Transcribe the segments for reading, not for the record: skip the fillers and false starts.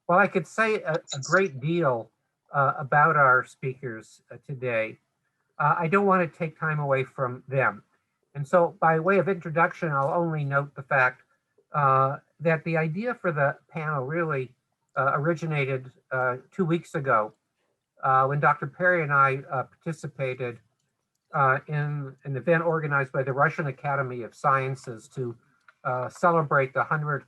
While I could say a great deal about our speakers today, I don't want to take time away from them. And so by way of introduction, I'll only note the fact that the idea for the panel really originated 2 weeks ago when Dr. Perry and I participated in an event organized by the Russian Academy of Sciences to celebrate the 100th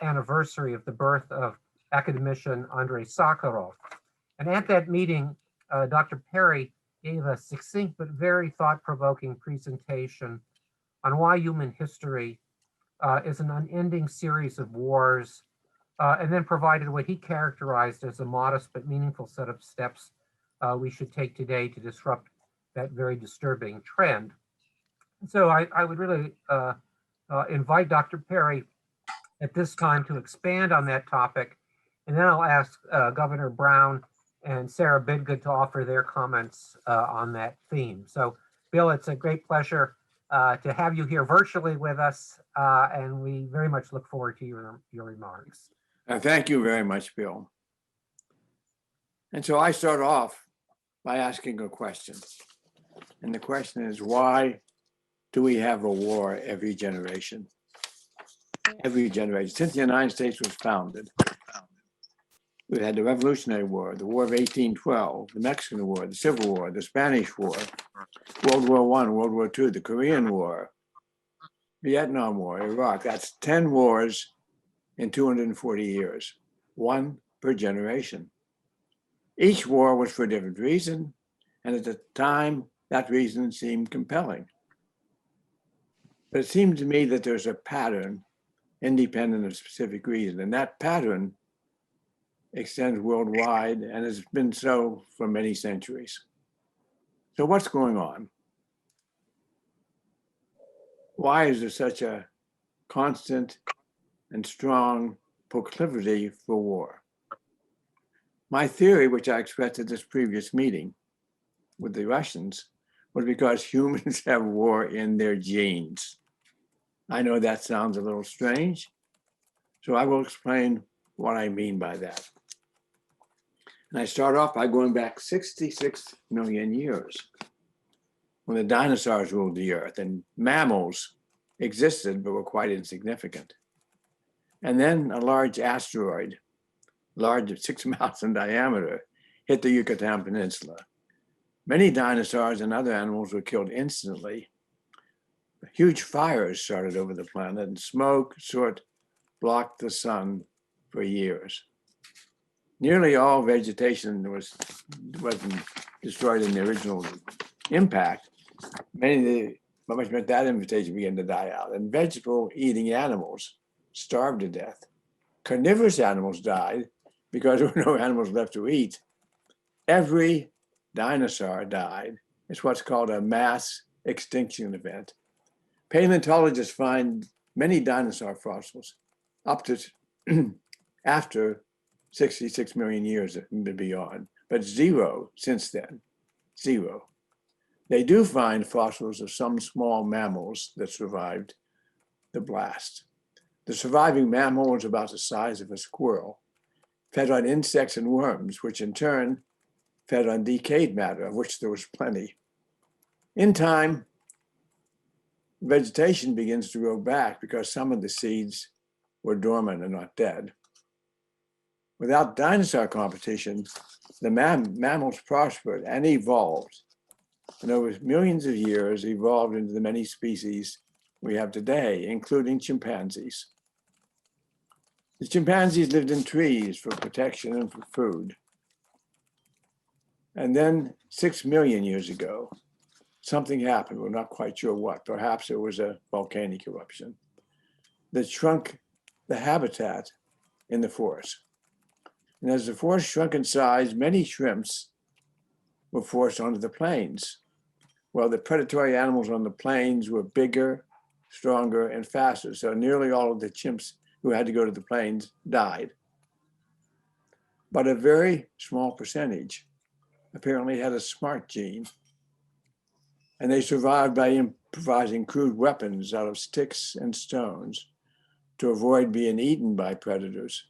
anniversary of the birth of academician Andrei Sakharov. And at that meeting, Dr. Perry gave a succinct but very thought-provoking presentation on why human history is an unending series of wars, and then provided what he characterized as a modest but meaningful set of steps we should take today to disrupt that very disturbing trend. So I would really invite Dr. Perry at this time to expand on that topic, and then I'll ask Governor Brown and Sarah Bidgood to offer their comments on that theme. So, Bill, it's a great pleasure to have you here virtually with us, and we very much look forward to your remarks. Thank you very much, Bill. And so I start off by asking a question. And the question is, why do we have a war every generation? Every generation. Since the United States was founded, we had the Revolutionary War, the War of 1812, the Mexican War, the Civil War, the Spanish War, World War I, World War II, the Korean War, Vietnam War, Iraq. That's 10 wars in 240 years, one per generation. Each war was for a different reason, and at the time, that reason seemed compelling. But it seemed to me that there's a pattern independent of specific reason, and that pattern extends worldwide and has been so for many centuries. So what's going on? Why is there such a constant and strong proclivity for war? My theory, which I expressed at this previous meeting with the Russians, was because humans have war in their genes. I know that sounds a little strange, so I will explain what I mean by that. And I start off by going back 66 million years when the dinosaurs ruled the earth and mammals existed but were quite insignificant. And then a large asteroid, large 6 miles in diameter, hit the Yucatan Peninsula. Many dinosaurs and other animals were killed instantly. Huge fires started over the planet, and smoke, soot blocked the sun for years. Nearly all vegetation wasn't destroyed in the original impact. Much meant that vegetation began to die out, and vegetable-eating animals starved to death. Carnivorous animals died because there were no animals left to eat. Every dinosaur died. It's what's called a mass extinction event. Paleontologists find many dinosaur fossils up to after 66 million years and beyond, but zero since then, zero. They do find fossils of some small mammals that survived the blast. The surviving mammal was about the size of a squirrel, fed on insects and worms, which in turn fed on decayed matter, of which there was plenty. In time, vegetation begins to grow back because some of the seeds were dormant and not dead. Without dinosaur competition, the mammals prospered and evolved, and over millions of years evolved into the many species we have today, including chimpanzees. The chimpanzees lived in trees for protection and for food. And then 6 million years ago, something happened. We're not quite sure what. Perhaps it was a volcanic eruption that shrunk the habitat in the forest. And as the forest shrunk in size, many shrimps were forced onto the plains. Well, the predatory animals on the plains were bigger, stronger, and faster. So nearly all of the chimps who had to go to the plains died. But a very small percentage apparently had a smart gene. And they survived by improvising crude weapons out of sticks and stones to avoid being eaten by predators.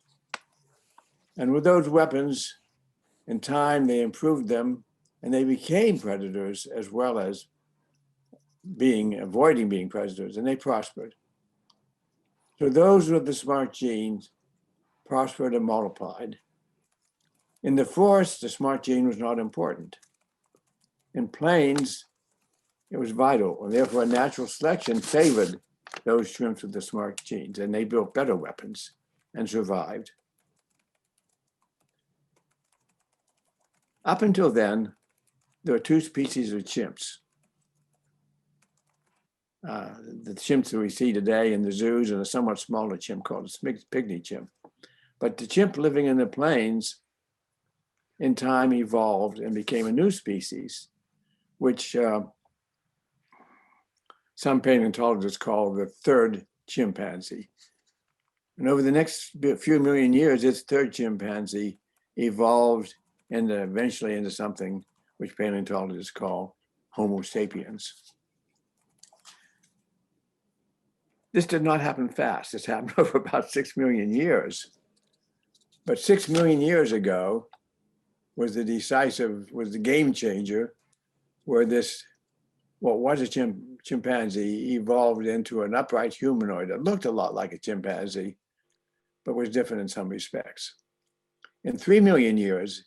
And with those weapons, in time, they improved them and they became predators as well as avoiding being predators, and they prospered. So those with the smart genes prospered and multiplied. In the forest, the smart gene was not important. In plains, it was vital, and therefore natural selection favored those shrimps with the smart genes, and they built better weapons and survived. Up until then, there were two species of chimps. The chimps that we see today in the zoos and a somewhat smaller chimp called a pygmy chimp. But the chimp living in the plains in time evolved and became a new species, which some paleontologists call the third chimpanzee. And over the next few million years, its third chimpanzee evolved eventually into something which paleontologists call Homo sapiens. This did not happen fast. This happened over about 6 million years. But 6 million years ago was the game changer, where what was a chimpanzee evolved into an upright humanoid that looked a lot like a chimpanzee, but was different in some respects. In 3 million years,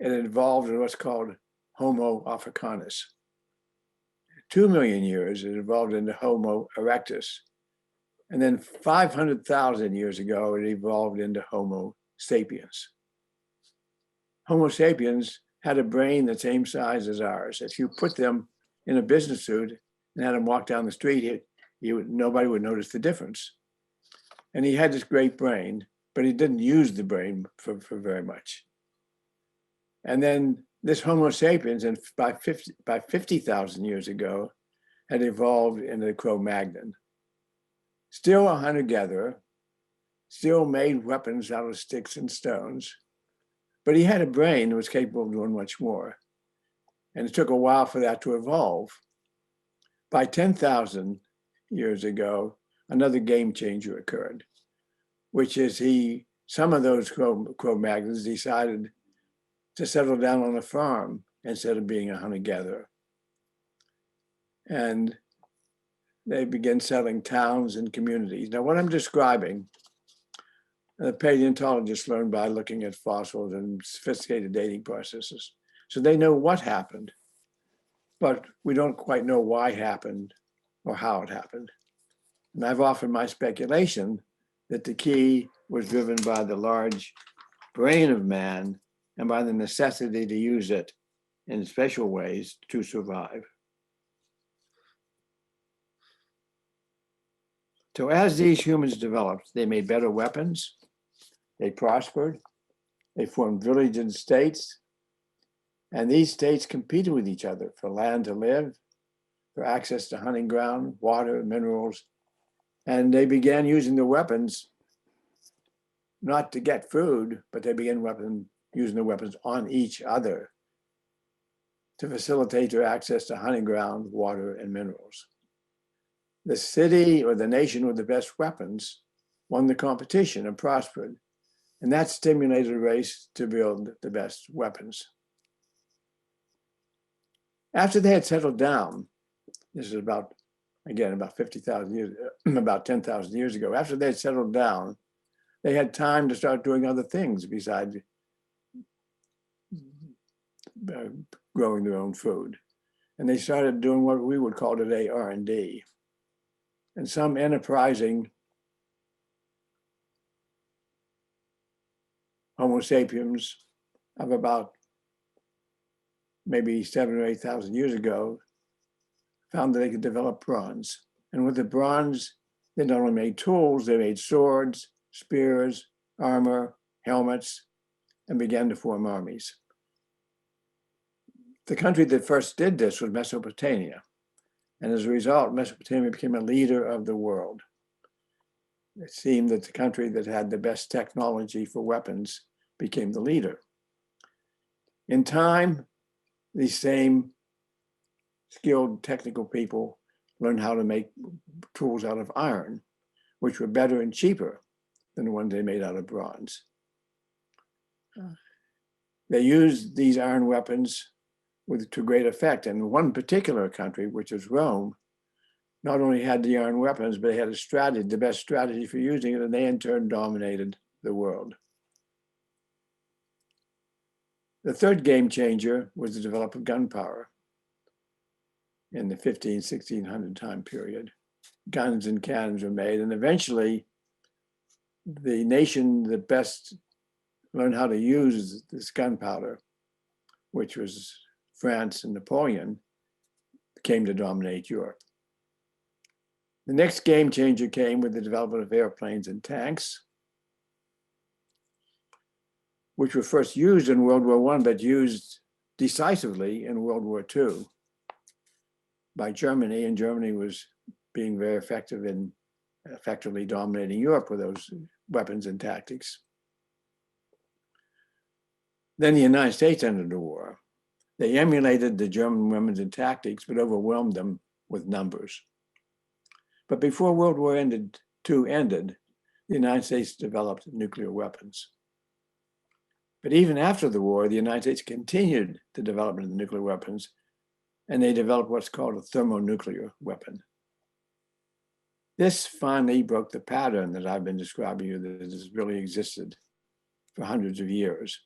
it evolved in what's called Homo africanus. 2 million years, it evolved into Homo erectus. And then 500,000 years ago, it evolved into Homo sapiens. Homo sapiens had a brain the same size as ours. If you put them in a business suit and had them walk down the street, nobody would notice the difference. And he had this great brain, but he didn't use the brain for very much. And then this Homo sapiens, and by 50,000 years ago, had evolved into the Cro-Magnon. Still a hunter-gatherer, still made weapons out of sticks and stones, but he had a brain that was capable of doing much more. And it took a while for that to evolve. By 10,000 years ago, another game changer occurred, which is some of those Cro-Magnons decided to settle down on a farm instead of being a hunter-gatherer. And they began settling towns and communities. Now, what I'm describing, the paleontologists learned by looking at fossils and sophisticated dating processes. So they know what happened, but we don't quite know why it happened or how it happened. And I've offered my speculation that the key was driven by the large brain of man and by the necessity to use it in special ways to survive. So as these humans developed, they made better weapons, they prospered, they formed villages and states, and these states competed with each other for land to live, for access to hunting ground, water, minerals, and they began using the weapons not to get food, but they began using the weapons on each other to facilitate their access to hunting ground, water, and minerals. The city or the nation with the best weapons won the competition and prospered. And that stimulated a race to build the best weapons. After they had settled down, this is about 50,000 years, about 10,000 years ago, after they had settled down, they had time to start doing other things besides growing their own food. And they started doing what we would call today R&D. And some enterprising Homo sapiens of about maybe 7,000 or 8,000 years ago found that they could develop bronze. And with the bronze, they not only made tools, they made swords, spears, armor, helmets, and began to form armies. The country that first did this was Mesopotamia. And as a result, Mesopotamia became a leader of the world. It seemed that the country that had the best technology for weapons became the leader. In time, these same skilled technical people learned how to make tools out of iron, which were better and cheaper than the ones they made out of bronze. They used these iron weapons to great effect. And one particular country, which is Rome, not only had the iron weapons, but they had a strategy, the best strategy for using it, and they in turn dominated the world. The third game changer was the development of gunpowder in the 1600 time period. Guns and cannons were made, and eventually the nation that best learned how to use this gunpowder, which was France and Napoleon, came to dominate Europe. The next game changer came with the development of airplanes and tanks, which were first used in World War I, but used decisively in World War II by Germany, and Germany was being very effective in effectively dominating Europe with those weapons and tactics. Then the United States entered the war. They emulated the German weapons and tactics, but overwhelmed them with numbers. But before World War II ended, the United States developed nuclear weapons. But even after the war, the United States continued the development of the nuclear weapons, and they developed what's called a thermonuclear weapon. This finally broke the pattern that I've been describing you that has really existed for hundreds of years,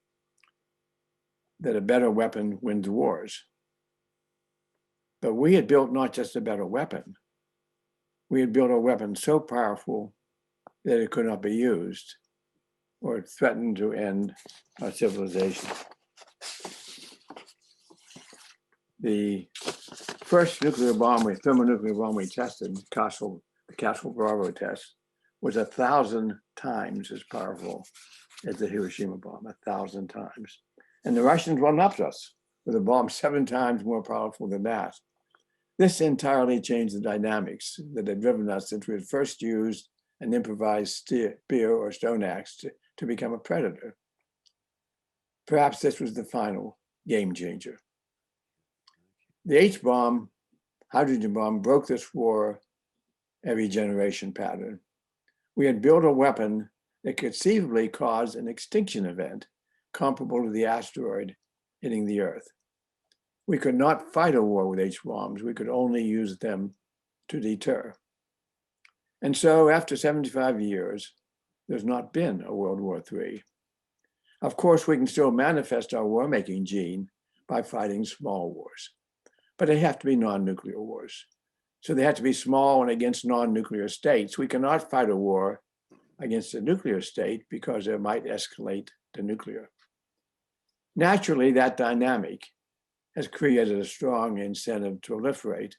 that a better weapon wins wars. But we had built not just a better weapon, we had built a weapon so powerful that it could not be used or it threatened to end our civilization. The first nuclear bomb, thermonuclear bomb we tested, the Castle Bravo test, was 1,000 times as powerful as the Hiroshima bomb, 1,000 times. And the Russians went up to us with a bomb 7 times more powerful than that. This entirely changed the dynamics that had driven us since we had first used an improvised spear or stone axe to become a predator. Perhaps this was the final game changer. The H-bomb, hydrogen bomb, broke this war every generation pattern. We had built a weapon that could conceivably cause an extinction event comparable to the asteroid hitting the Earth. We could not fight a war with H-bombs. We could only use them to deter. And so after 75 years, there's not been a World War III. Of course, we can still manifest our war-making gene by fighting small wars, but they have to be non-nuclear wars. So they have to be small and against non-nuclear states. We cannot fight a war against a nuclear state because it might escalate to nuclear. Naturally, that dynamic has created a strong incentive to proliferate,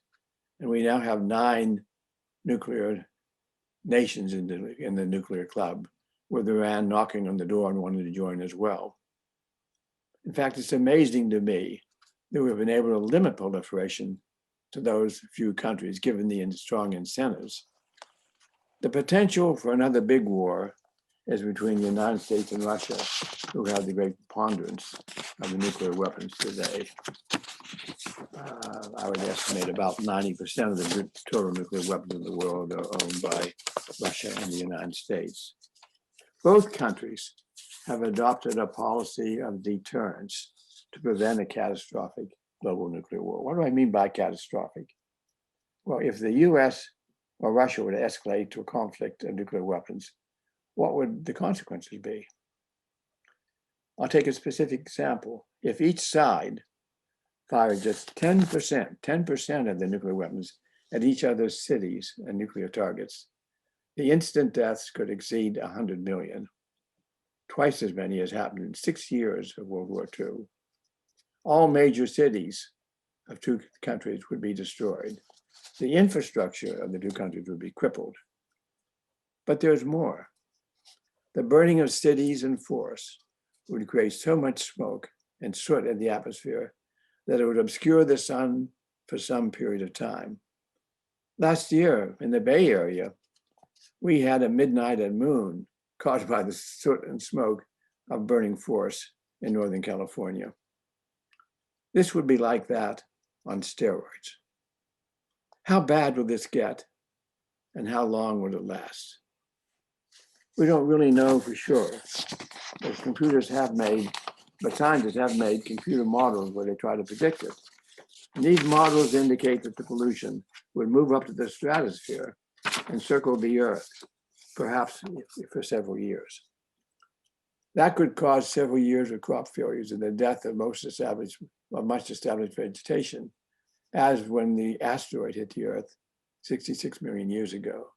and we now have 9 nuclear nations in the nuclear club, with Iran knocking on the door and wanting to join as well. In fact, it's amazing to me that we've been able to limit proliferation to those few countries, given the strong incentives. The potential for another big war is between the United States and Russia, who have the great preponderance of the nuclear weapons today. I would estimate about 90% of the total nuclear weapons in the world are owned by Russia and the United States. Both countries have adopted a policy of deterrence to prevent a catastrophic global nuclear war. What do I mean by catastrophic? Well, if the US or Russia were to escalate to a conflict of nuclear weapons, what would the consequences be? I'll take a specific example. If each side fired just 10% of the nuclear weapons at each other's cities and nuclear targets, the instant deaths could exceed 100 million, twice as many as happened in 6 years of World War II. All major cities of 2 countries would be destroyed. The infrastructure of the 2 countries would be crippled. But there's more. The burning of cities and forests would create so much smoke and soot in the atmosphere that it would obscure the sun for some period of time. Last year in the Bay Area, we had a midnight at moon caused by the soot and smoke of burning forests in Northern California. This would be like that on steroids. How bad will this get, and how long will it last? We don't really know for sure, but scientists have made computer models where they try to predict it. And these models indicate that the pollution would move up to the stratosphere and circle the Earth, perhaps for several years. That could cause several years of crop failures and the death of much established vegetation, as when the asteroid hit the Earth 66 million years ago.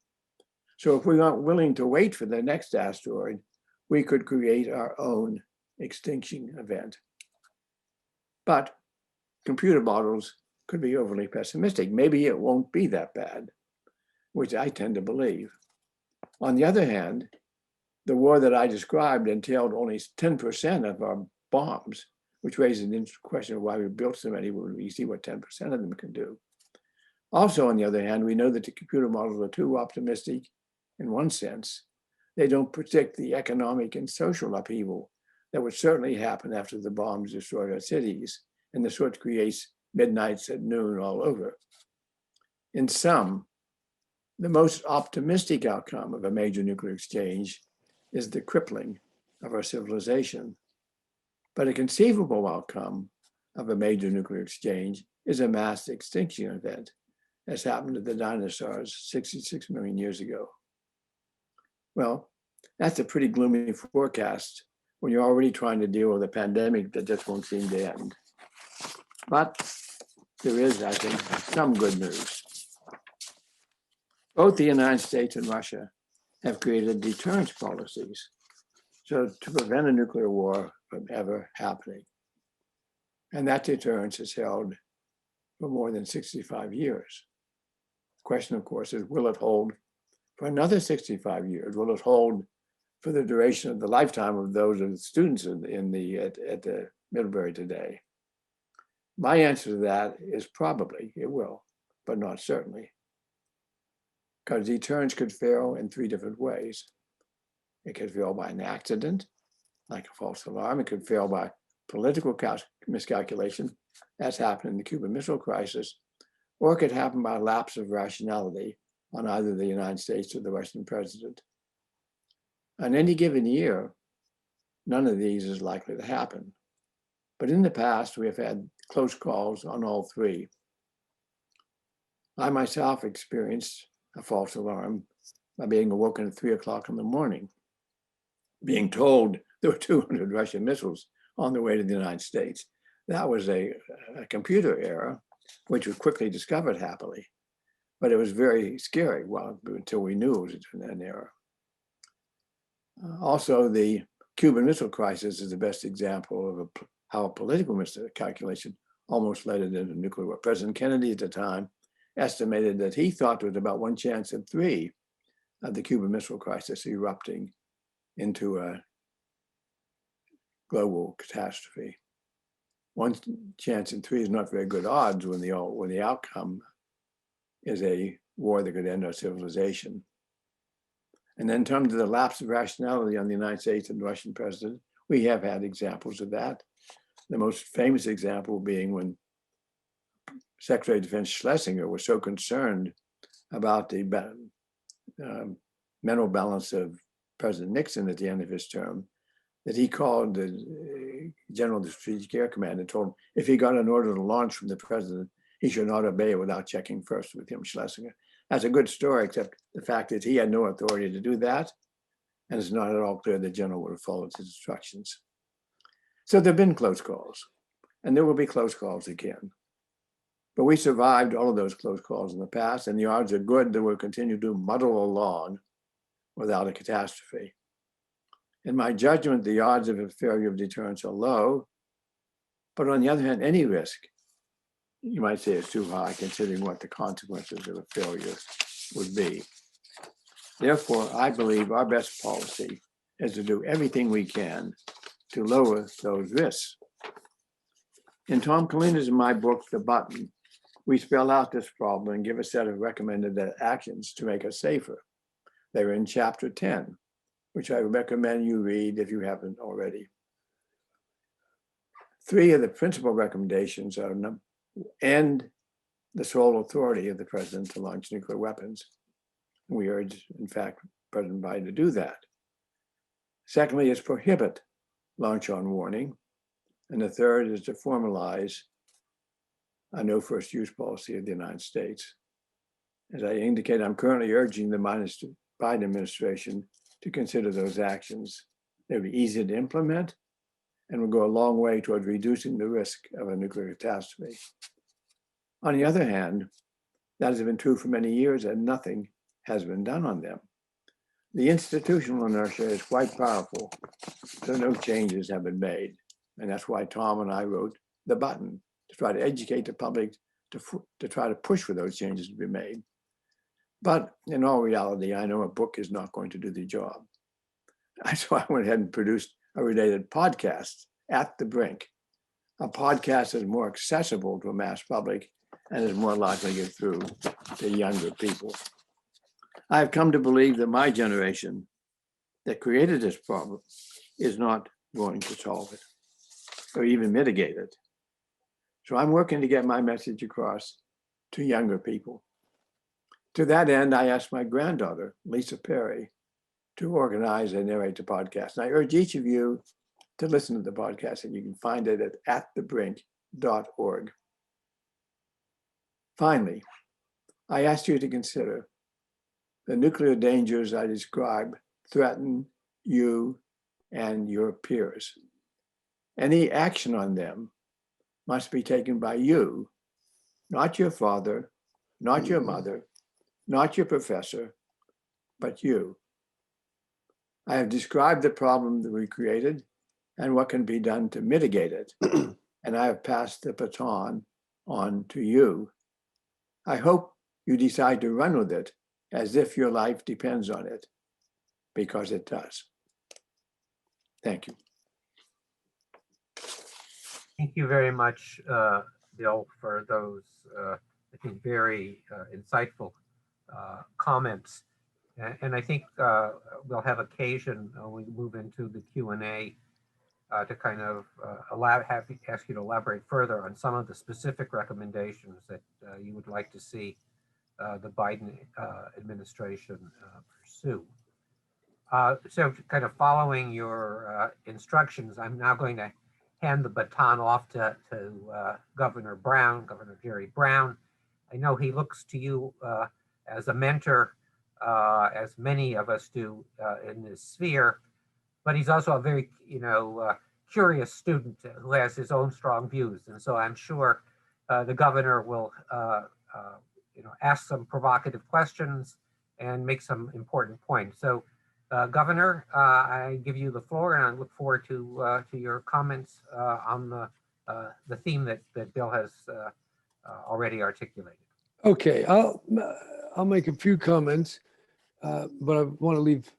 So if we aren't willing to wait for the next asteroid, we could create our own extinction event. But computer models could be overly pessimistic. Maybe it won't be that bad, which I tend to believe. On the other hand, the war that I described entailed only 10% of our bombs, which raises an interesting question of why we built so many when we see what 10% of them can do. Also, on the other hand, we know that the computer models are too optimistic in one sense. They don't predict the economic and social upheaval that would certainly happen after the bombs destroy our cities, and the sort creates midnights at noon all over. In sum, the most optimistic outcome of a major nuclear exchange is the crippling of our civilization. But a conceivable outcome of a major nuclear exchange is a mass extinction event, as happened to the dinosaurs 66 million years ago. Well, that's a pretty gloomy forecast when you're already trying to deal with a pandemic that just won't seem to end. But there is, I think, some good news. Both the United States and Russia have created deterrence policies so to prevent a nuclear war from ever happening. And that deterrence is held for more than 65 years. The question, of course, is will it hold for another 65 years? Will it hold for the duration of the lifetime of those of the students at the Middlebury today? My answer to that is probably it will, but not certainly. Because deterrence could fail in three different ways. It could fail by an accident, like a false alarm. It could fail by political miscalculation, as happened in the Cuban Missile Crisis, or it could happen by lapse of rationality on either the United States or the Russian president. On any given year, none of these is likely to happen. But in the past, we have had close calls on all three. I myself experienced a false alarm by being awoken at 3 o'clock in the morning, being told there were 200 Russian missiles on the way to the United States. That was a computer error, which was quickly discovered happily, but it was very scary until we knew it was an error. Also, the Cuban Missile Crisis is the best example of how a political miscalculation almost led it into nuclear war. President Kennedy at the time estimated that he thought there was about 1 chance in 3 of the Cuban Missile Crisis erupting into a global catastrophe. 1 chance in 3 is not very good odds when the outcome is a war that could end our civilization. And then in terms of the lapse of rationality on the United States and the Russian president, we have had examples of that. The most famous example being when Secretary of Defense Schlesinger was so concerned about the mental balance of President Nixon at the end of his term that he called the general of the Strategic Air Command and told him if he got an order to launch from the president, he should not obey it without checking first with him, Schlesinger. That's a good story, except the fact is he had no authority to do that, and it's not at all clear the general would have followed his instructions. So there have been close calls, and there will be close calls again. But we survived all of those close calls in the past, and the odds are good that we'll continue to muddle along without a catastrophe. In my judgment, the odds of a failure of deterrence are low, but on the other hand, any risk, you might say, is too high considering what the consequences of a failure would be. Therefore, I believe our best policy is to do everything we can to lower those risks. In Tom Kalina's and my book, The Button, we spell out this problem and give a set of recommended actions to make us safer. They're in chapter 10, which I recommend you read if you haven't already. 3 of the principal recommendations are end the sole authority of the president to launch nuclear weapons. We urge, in fact, President Biden to do that. Secondly, is prohibit launch on warning. And the third is to formalize a no first use policy of the United States. As I indicated, I'm currently urging the Biden administration to consider those actions. They'll be easy to implement and will go a long way toward reducing the risk of a nuclear catastrophe. On the other hand, that has been true for many years and nothing has been done on them. The institutional inertia is quite powerful, so no changes have been made. And that's why Tom and I wrote The Button, to try to educate the public, to try to push for those changes to be made. But in all reality, I know a book is not going to do the job. So I went ahead and produced a related podcast, At the Brink. A podcast is more accessible to a mass public and is more likely to get through to younger people. I have come to believe that my generation that created this problem is not going to solve it or even mitigate it. So I'm working to get my message across to younger people. To that end, I asked my granddaughter, Lisa Perry, to organize and narrate the podcast. And I urge each of you to listen to the podcast, and you can find it at atthebrink.org. Finally, I asked you to consider the nuclear dangers I describe threaten you and your peers. Any action on them must be taken by you, not your father, not your mother, not your professor, but you. I have described the problem that we created and what can be done to mitigate it. And I have passed the baton on to you. I hope you decide to run with it as if your life depends on it, because it does. Thank you. Thank you very much, Bill, for those, I think, very insightful comments. And I think we'll have occasion when we move into the Q&A to kind of ask you to elaborate further on some of the specific recommendations that you would like to see the Biden administration pursue. So kind of following your instructions, I'm now going to hand the baton off to Governor Jerry Brown. I know he looks to you as a mentor, as many of us do in this sphere, but he's also a very, curious student who has his own strong views. And so I'm sure the governor will, ask some provocative questions and make some important points. So, Governor, I give you the floor, and I look forward to your comments on the theme that Bill has already articulated. Okay, I'll make a few comments, but I want to leave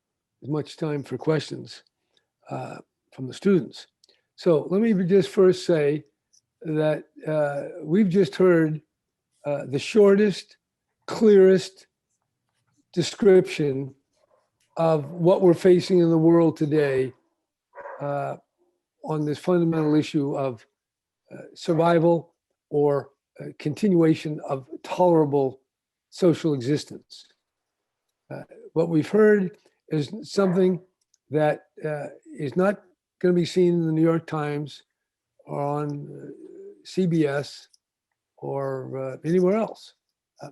as much time for questions from the students. So let me just first say that we've just heard the shortest, clearest description of what we're facing in the world today on this fundamental issue of survival or continuation of tolerable social existence. What we've heard is something that is not going to be seen in the New York Times or on CBS or anywhere else.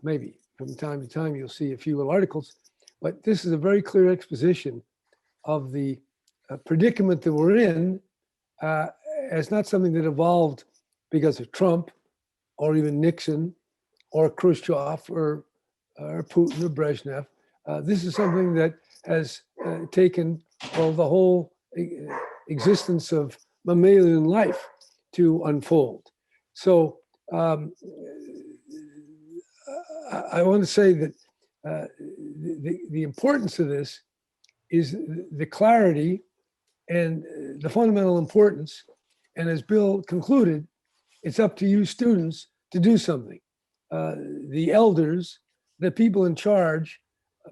Maybe from time to time you'll see a few little articles, but this is a very clear exposition of the predicament that we're in as not something that evolved because of Trump or even Nixon or Khrushchev or Putin or Brezhnev. This is something that has taken the whole existence of mammalian life to unfold. So I want to say that the importance of this is the clarity and the fundamental importance. And as Bill concluded, it's up to you students to do something. The elders, the people in charge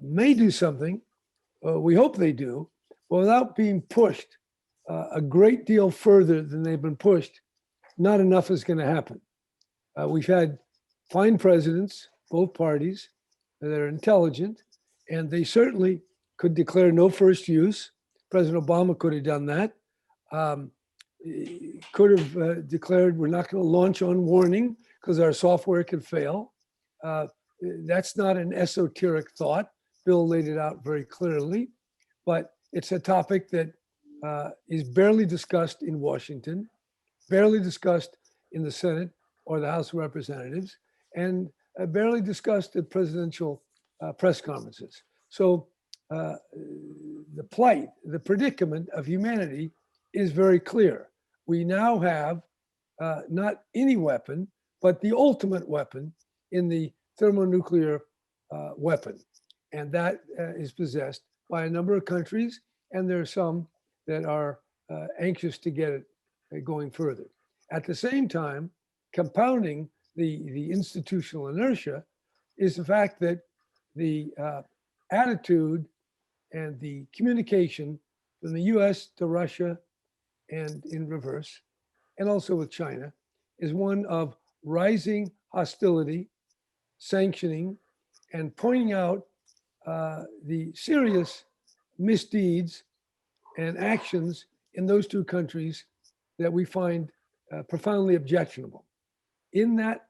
may do something, we hope they do, but without being pushed a great deal further than they've been pushed, not enough is going to happen. We've had fine presidents, both parties, that are intelligent, and they certainly could declare no first use, President Obama could have done that. He could have declared we're not going to launch on warning because our software could fail. That's not an esoteric thought. Bill laid it out very clearly, but it's a topic that is barely discussed in Washington, barely discussed in the Senate or the House of Representatives, and barely discussed at presidential press conferences. So the plight, the predicament of humanity is very clear. We now have not any weapon, but the ultimate weapon in the thermonuclear weapon. And that is possessed by a number of countries, and there are some that are anxious to get it going further. At the same time, compounding the institutional inertia is the fact that the attitude and the communication from the US to Russia and in reverse, and also with China, is one of rising hostility, sanctioning, and pointing out the serious misdeeds and actions in those two countries that we find profoundly objectionable. In that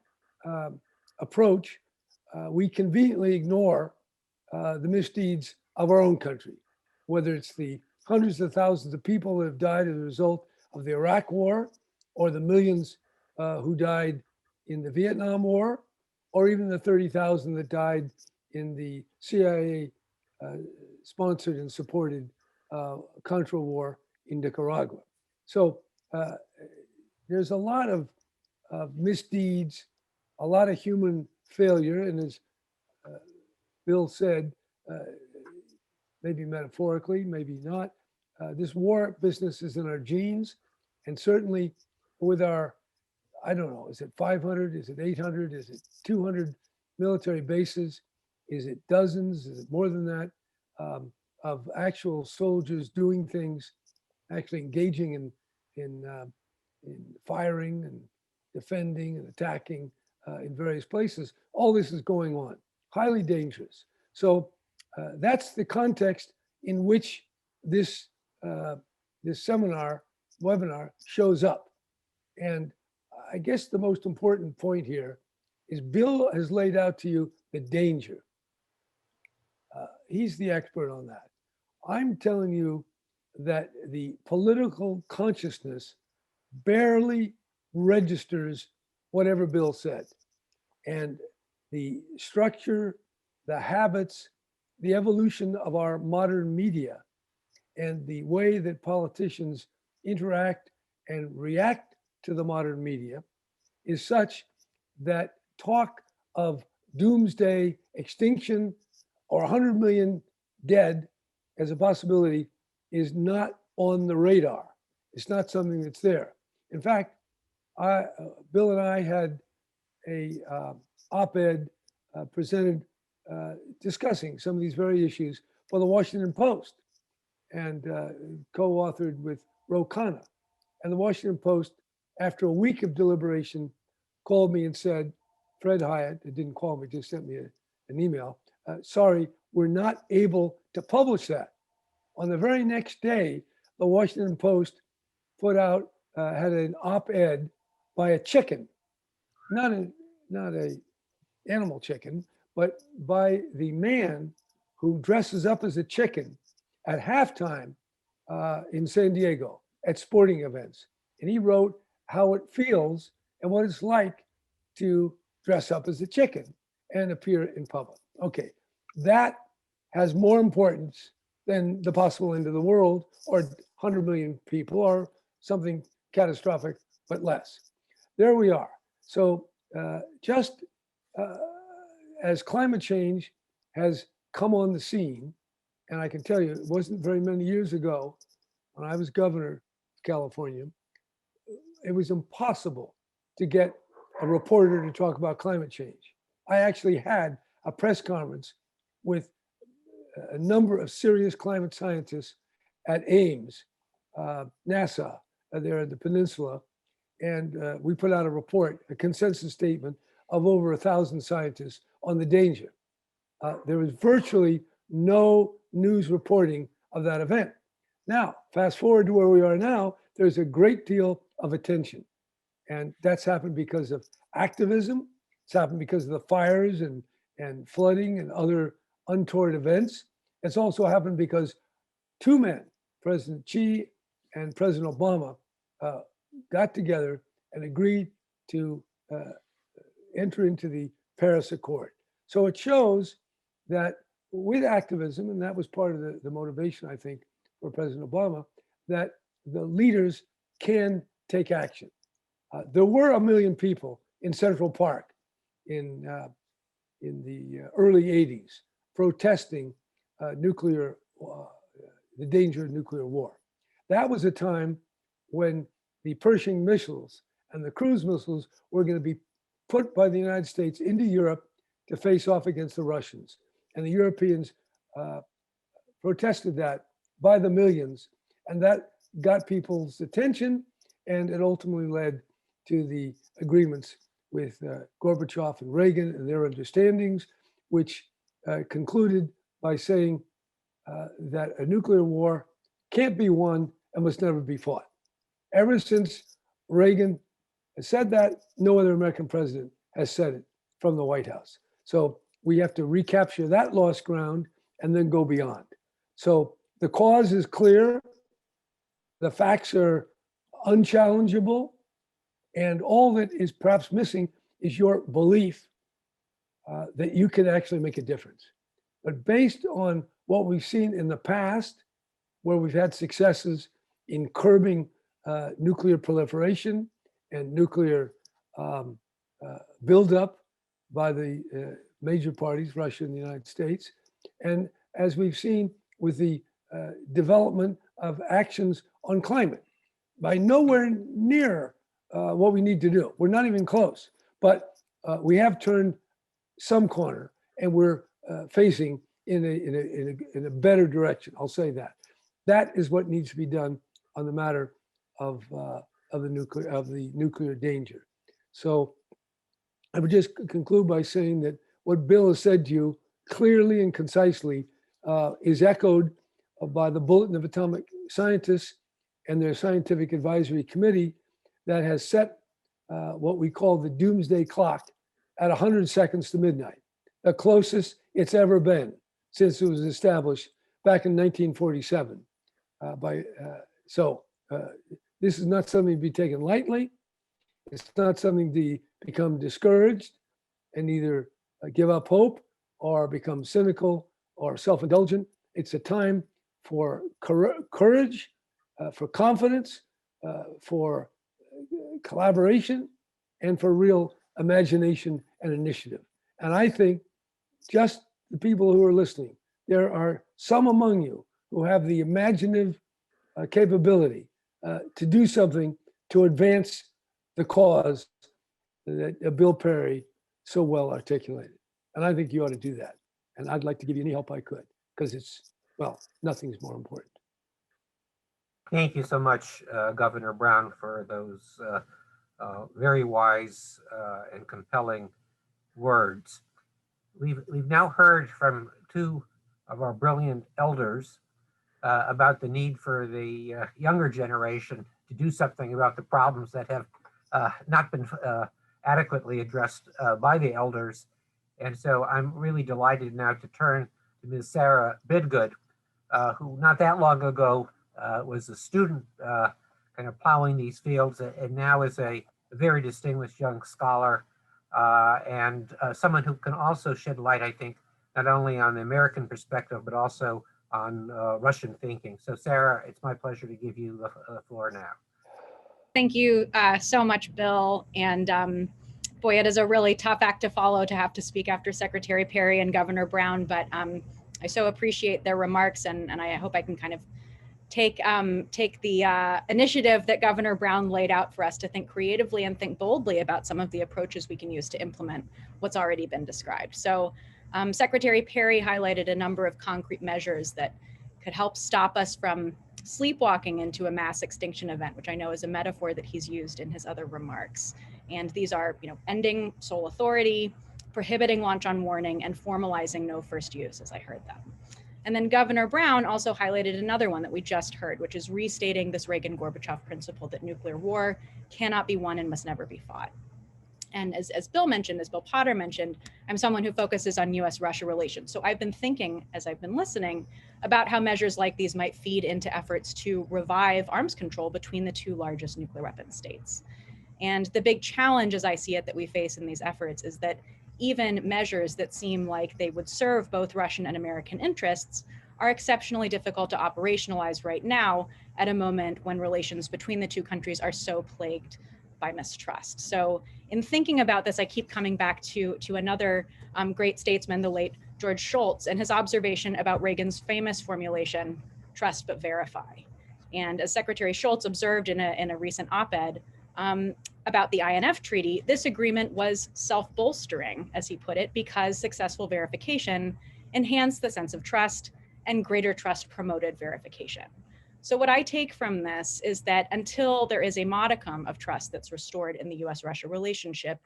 approach, we conveniently ignore the misdeeds of our own country, whether it's the hundreds of thousands of people that have died as a result of the Iraq War, or the millions who died in the Vietnam War, or even the 30,000 that died in the CIA sponsored and supported Contra War in Nicaragua. So there's a lot of misdeeds, a lot of human failure, and as Bill said, maybe metaphorically, maybe not, this war business is in our genes, and certainly with our, I don't know, is it 500, is it 800, is it 200 military bases, is it dozens, is it more than that, of actual soldiers doing things, actually engaging in firing and defending and attacking in various places. All this is going on, highly dangerous. So that's the context in which this webinar shows up. And I guess the most important point here is Bill has laid out to you the danger. He's the expert on that. I'm telling you that the political consciousness barely registers whatever Bill said. And the structure, the habits, the evolution of our modern media, and the way that politicians interact and react to the modern media is such that talk of doomsday, extinction, or 100 million dead as a possibility is not on the radar. It's not something that's there. In fact, Bill and I had a op-ed presented discussing some of these very issues for the Washington Post, and co-authored with Ro Khanna. And the Washington Post, after a week of deliberation, called me and said, Fred Hyatt, it didn't call me, just sent me an email, sorry, we're not able to publish that. On the very next day, the Washington Post put out, had an op-ed by a chicken, not a animal chicken, but by the man who dresses up as a chicken at halftime in San Diego at sporting events. And he wrote how it feels and what it's like to dress up as a chicken and appear in public. Okay, that has more importance than the possible end of the world or 100 million people or something catastrophic, but less. There we are. So just as climate change has come on the scene, and I can tell you, it wasn't very many years ago when I was governor of California, it was impossible to get a reporter to talk about climate change. I actually had a press conference with a number of serious climate scientists at Ames, NASA, there at the peninsula. And we put out a report, a consensus statement of over 1,000 scientists on the danger. There was virtually no news reporting of that event. Now, fast forward to where we are now, there's a great deal of attention. And that's happened because of activism. It's happened because of the fires and flooding and other untoward events. It's also happened because two men, President Xi and President Obama, got together and agreed to enter into the Paris Accord. So it shows that with activism, and that was part of the motivation, I think, for President Obama, that the leaders can take action. There were 1 million people in Central Park in the early 80s protesting the danger of nuclear war. That was a time when the Pershing missiles and the cruise missiles were going to be put by the United States into Europe to face off against the Russians. And the Europeans protested that by the millions, and that got people's attention, and it ultimately led to the agreements with Gorbachev and Reagan and their understandings, which concluded by saying that a nuclear war can't be won and must never be fought. Ever since Reagan has said that, no other American president has said it from the White House. So we have to recapture that lost ground and then go beyond. So the cause is clear. The facts are unchallengeable. And all that is perhaps missing is your belief that you can actually make a difference. But based on what we've seen in the past, where we've had successes in curbing nuclear proliferation and nuclear buildup by the major parties, Russia and the United States, and as we've seen with the development of actions on climate, by nowhere near what we need to do. We're not even close, but we have turned some corner, and we're facing in a better direction. I'll say that. That is what needs to be done on the matter of the nuclear danger. So I would just conclude by saying that what Bill has said to you clearly and concisely is echoed by the Bulletin of Atomic Scientists and their Scientific Advisory Committee that has set what we call the doomsday clock at 100 seconds to midnight, the closest it's ever been since it was established back in 1947. This is not something to be taken lightly. It's not something to become discouraged and either give up hope or become cynical or self-indulgent. It's a time for courage, for confidence, for collaboration, and for real imagination and initiative. And I think just the people who are listening, there are some among you who have the imaginative capability to do something to advance the cause that Bill Perry so well articulated. And I think you ought to do that. And I'd like to give you any help I could, because nothing's more important. Thank you so much, Governor Brown, for those very wise and compelling words. We've now heard from two of our brilliant elders about the need for the younger generation to do something about the problems that have not been adequately addressed by the elders. And so I'm really delighted now to turn to Ms. Sarah Bidgood, who not that long ago was a student kind of plowing these fields, and now is a very distinguished young scholar and someone who can also shed light, I think, not only on the American perspective, but also on Russian thinking. So Sarah, it's my pleasure to give you the floor now. Thank you so much, Bill. And boy, it is a really tough act to follow to have to speak after Secretary Perry and Governor Brown, but I so appreciate their remarks, and I hope I can kind of take the initiative that Governor Brown laid out for us to think creatively and think boldly about some of the approaches we can use to implement what's already been described. So Secretary Perry highlighted a number of concrete measures that could help stop us from sleepwalking into a mass extinction event, which I know is a metaphor that he's used in his other remarks. And these are, ending sole authority, prohibiting launch on warning, and formalizing no first use, as I heard them. And then Governor Brown also highlighted another one that we just heard, which is restating this Reagan-Gorbachev principle that nuclear war cannot be won and must never be fought. And as Bill mentioned, as Bill Potter mentioned, I'm someone who focuses on US-Russia relations. So I've been thinking, as I've been listening, about how measures like these might feed into efforts to revive arms control between the two largest nuclear weapons states. And the big challenge, as I see it, that we face in these efforts is that even measures that seem like they would serve both Russian and American interests are exceptionally difficult to operationalize right now at a moment when relations between the two countries are so plagued by mistrust. So in thinking about this, I keep coming back to another great statesman, the late George Shultz, and his observation about Reagan's famous formulation, trust but verify. And as Secretary Shultz observed in a recent op-ed, about the INF Treaty, this agreement was self-bolstering, as he put it, because successful verification enhanced the sense of trust and greater trust promoted verification. So what I take from this is that until there is a modicum of trust that's restored in the US-Russia relationship,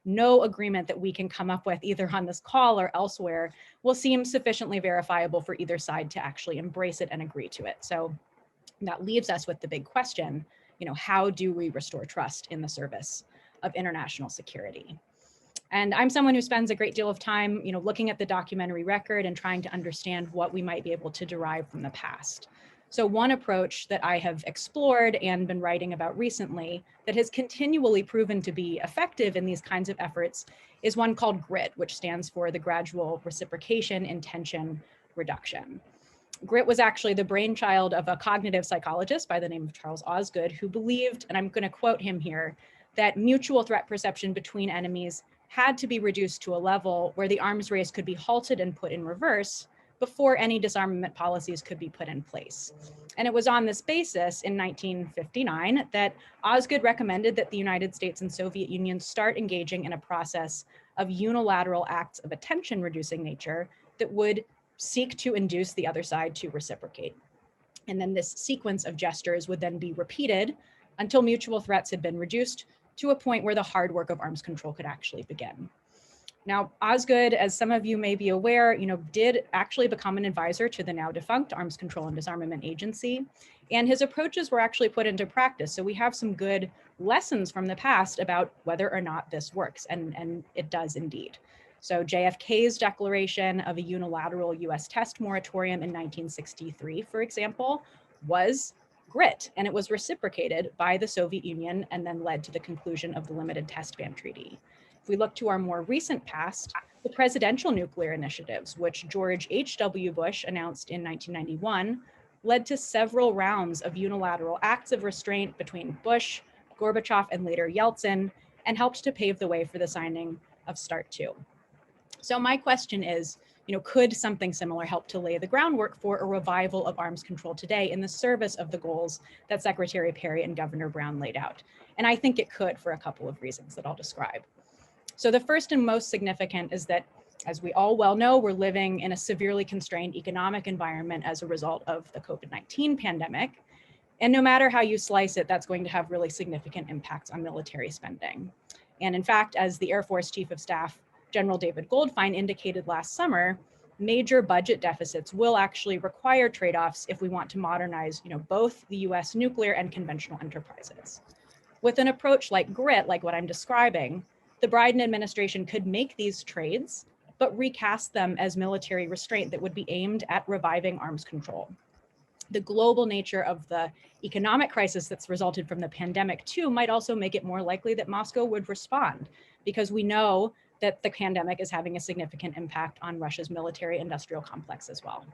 no agreement that we can come up with either on this call or elsewhere will seem sufficiently verifiable for either side to actually embrace it and agree to it. So that leaves us with the big question, how do we restore trust in the service of international security? And I'm someone who spends a great deal of time, looking at the documentary record and trying to understand what we might be able to derive from the past. So one approach that I have explored and been writing about recently that has continually proven to be effective in these kinds of efforts is one called GRIT, which stands for the Gradual Reciprocation Intention Reduction. GRIT was actually the brainchild of a cognitive psychologist by the name of Charles Osgood, who believed, and I'm going to quote him here, that mutual threat perception between enemies had to be reduced to a level where the arms race could be halted and put in reverse before any disarmament policies could be put in place. And it was on this basis in 1959 that Osgood recommended that the United States and Soviet Union start engaging in a process of unilateral acts of attention-reducing nature that would seek to induce the other side to reciprocate. And then this sequence of gestures would then be repeated until mutual threats had been reduced to a point where the hard work of arms control could actually begin. Now, Osgood, as some of you may be aware, did actually become an advisor to the now defunct Arms Control and Disarmament Agency, and his approaches were actually put into practice. So we have some good lessons from the past about whether or not this works, and it does indeed. So JFK's declaration of a unilateral US test moratorium in 1963, for example, was GRIT, and it was reciprocated by the Soviet Union and then led to the conclusion of the Limited Test Ban Treaty. If we look to our more recent past, the presidential nuclear initiatives, which George H.W. Bush announced in 1991, led to several rounds of unilateral acts of restraint between Bush, Gorbachev, and later Yeltsin, and helped to pave the way for the signing of START II. So my question is, could something similar help to lay the groundwork for a revival of arms control today in the service of the goals that Secretary Perry and Governor Brown laid out? And I think it could for a couple of reasons that I'll describe. So the first and most significant is that, as we all well know, we're living in a severely constrained economic environment as a result of the COVID-19 pandemic. And no matter how you slice it, that's going to have really significant impacts on military spending. And in fact, as the Air Force Chief of Staff, General David Goldfein, indicated last summer, major budget deficits will actually require trade-offs if we want to modernize, both the US nuclear and conventional enterprises. With an approach like GRIT, like what I'm describing, the Biden administration could make these trades, but recast them as military restraint that would be aimed at reviving arms control. The global nature of the economic crisis that's resulted from the pandemic too might also make it more likely that Moscow would respond, because we know that the pandemic is having a significant impact on Russia's military industrial complex as well.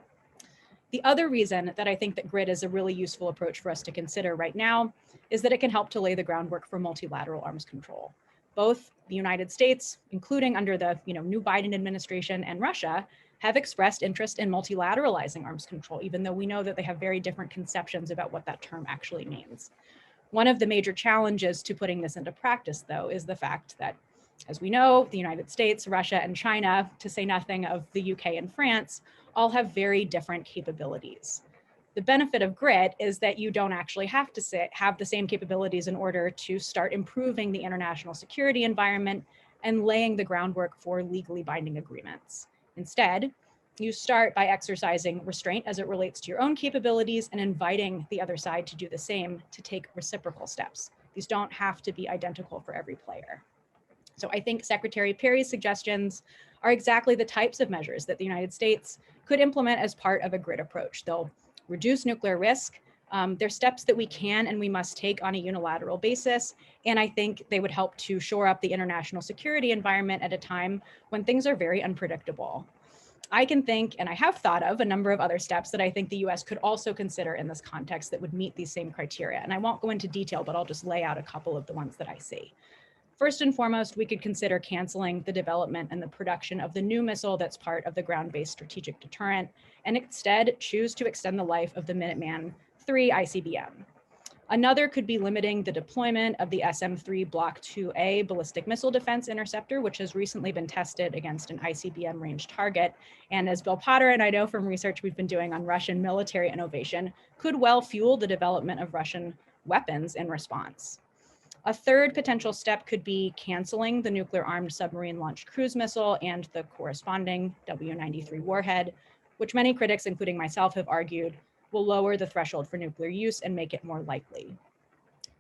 The other reason that I think that GRIT is a really useful approach for us to consider right now is that it can help to lay the groundwork for multilateral arms control. Both the United States, including under the new Biden administration, and Russia have expressed interest in multilateralizing arms control, even though we know that they have very different conceptions about what that term actually means. One of the major challenges to putting this into practice, though, is the fact that, as we know, the United States, Russia, and China, to say nothing of the UK and France, all have very different capabilities. The benefit of GRIT is that you don't actually have to have the same capabilities in order to start improving the international security environment and laying the groundwork for legally binding agreements. Instead, You start by exercising restraint as it relates to your own capabilities and inviting the other side to do the same, to take reciprocal steps. These don't have to be identical for every player. So I think Secretary Perry's suggestions are exactly the types of measures that the United States could implement as part of a grid approach. They'll reduce nuclear risk. They're steps that we can and we must take on a unilateral basis. And I think they would help to shore up the international security environment at a time when things are very unpredictable. I can think, and I have thought of, a number of other steps that I think the US could also consider in this context that would meet these same criteria. And I won't go into detail, but I'll just lay out a couple of the ones that I see. First and foremost, we could consider canceling the development and the production of the new missile that's part of the ground-based strategic deterrent, and instead choose to extend the life of the Minuteman III ICBM. Another could be limiting the deployment of the SM-3 Block 2A ballistic missile defense interceptor, which has recently been tested against an ICBM range target. And as Bill Potter and I know from research we've been doing on Russian military innovation, could well fuel the development of Russian weapons in response. A third potential step could be canceling the nuclear-armed submarine launched cruise missile and the corresponding W-93 warhead, which many critics, including myself, have argued will lower the threshold for nuclear use and make it more likely.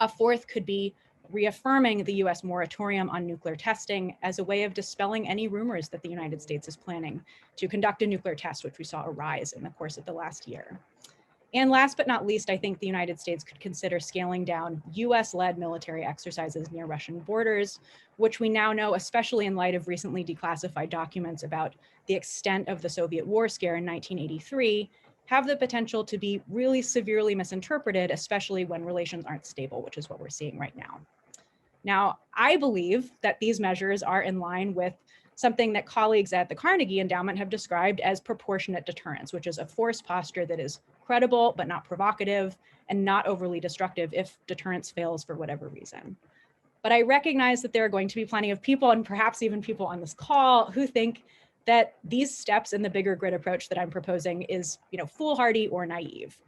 A fourth could be reaffirming the US moratorium on nuclear testing as a way of dispelling any rumors that the United States is planning to conduct a nuclear test, which we saw a rise in the course of the last year. And last but not least, I think the United States could consider scaling down US-led military exercises near Russian borders, which we now know, especially in light of recently declassified documents about the extent of the Soviet war scare in 1983, have the potential to be really severely misinterpreted, especially when relations aren't stable, which is what we're seeing right now. Now, I believe that these measures are in line with something that colleagues at the Carnegie Endowment have described as proportionate deterrence, which is a force posture that is credible but not provocative and not overly destructive if deterrence fails for whatever reason. But I recognize that there are going to be plenty of people, and perhaps even people on this call, who think that these steps in the bigger grid approach that I'm proposing is, foolhardy or naive.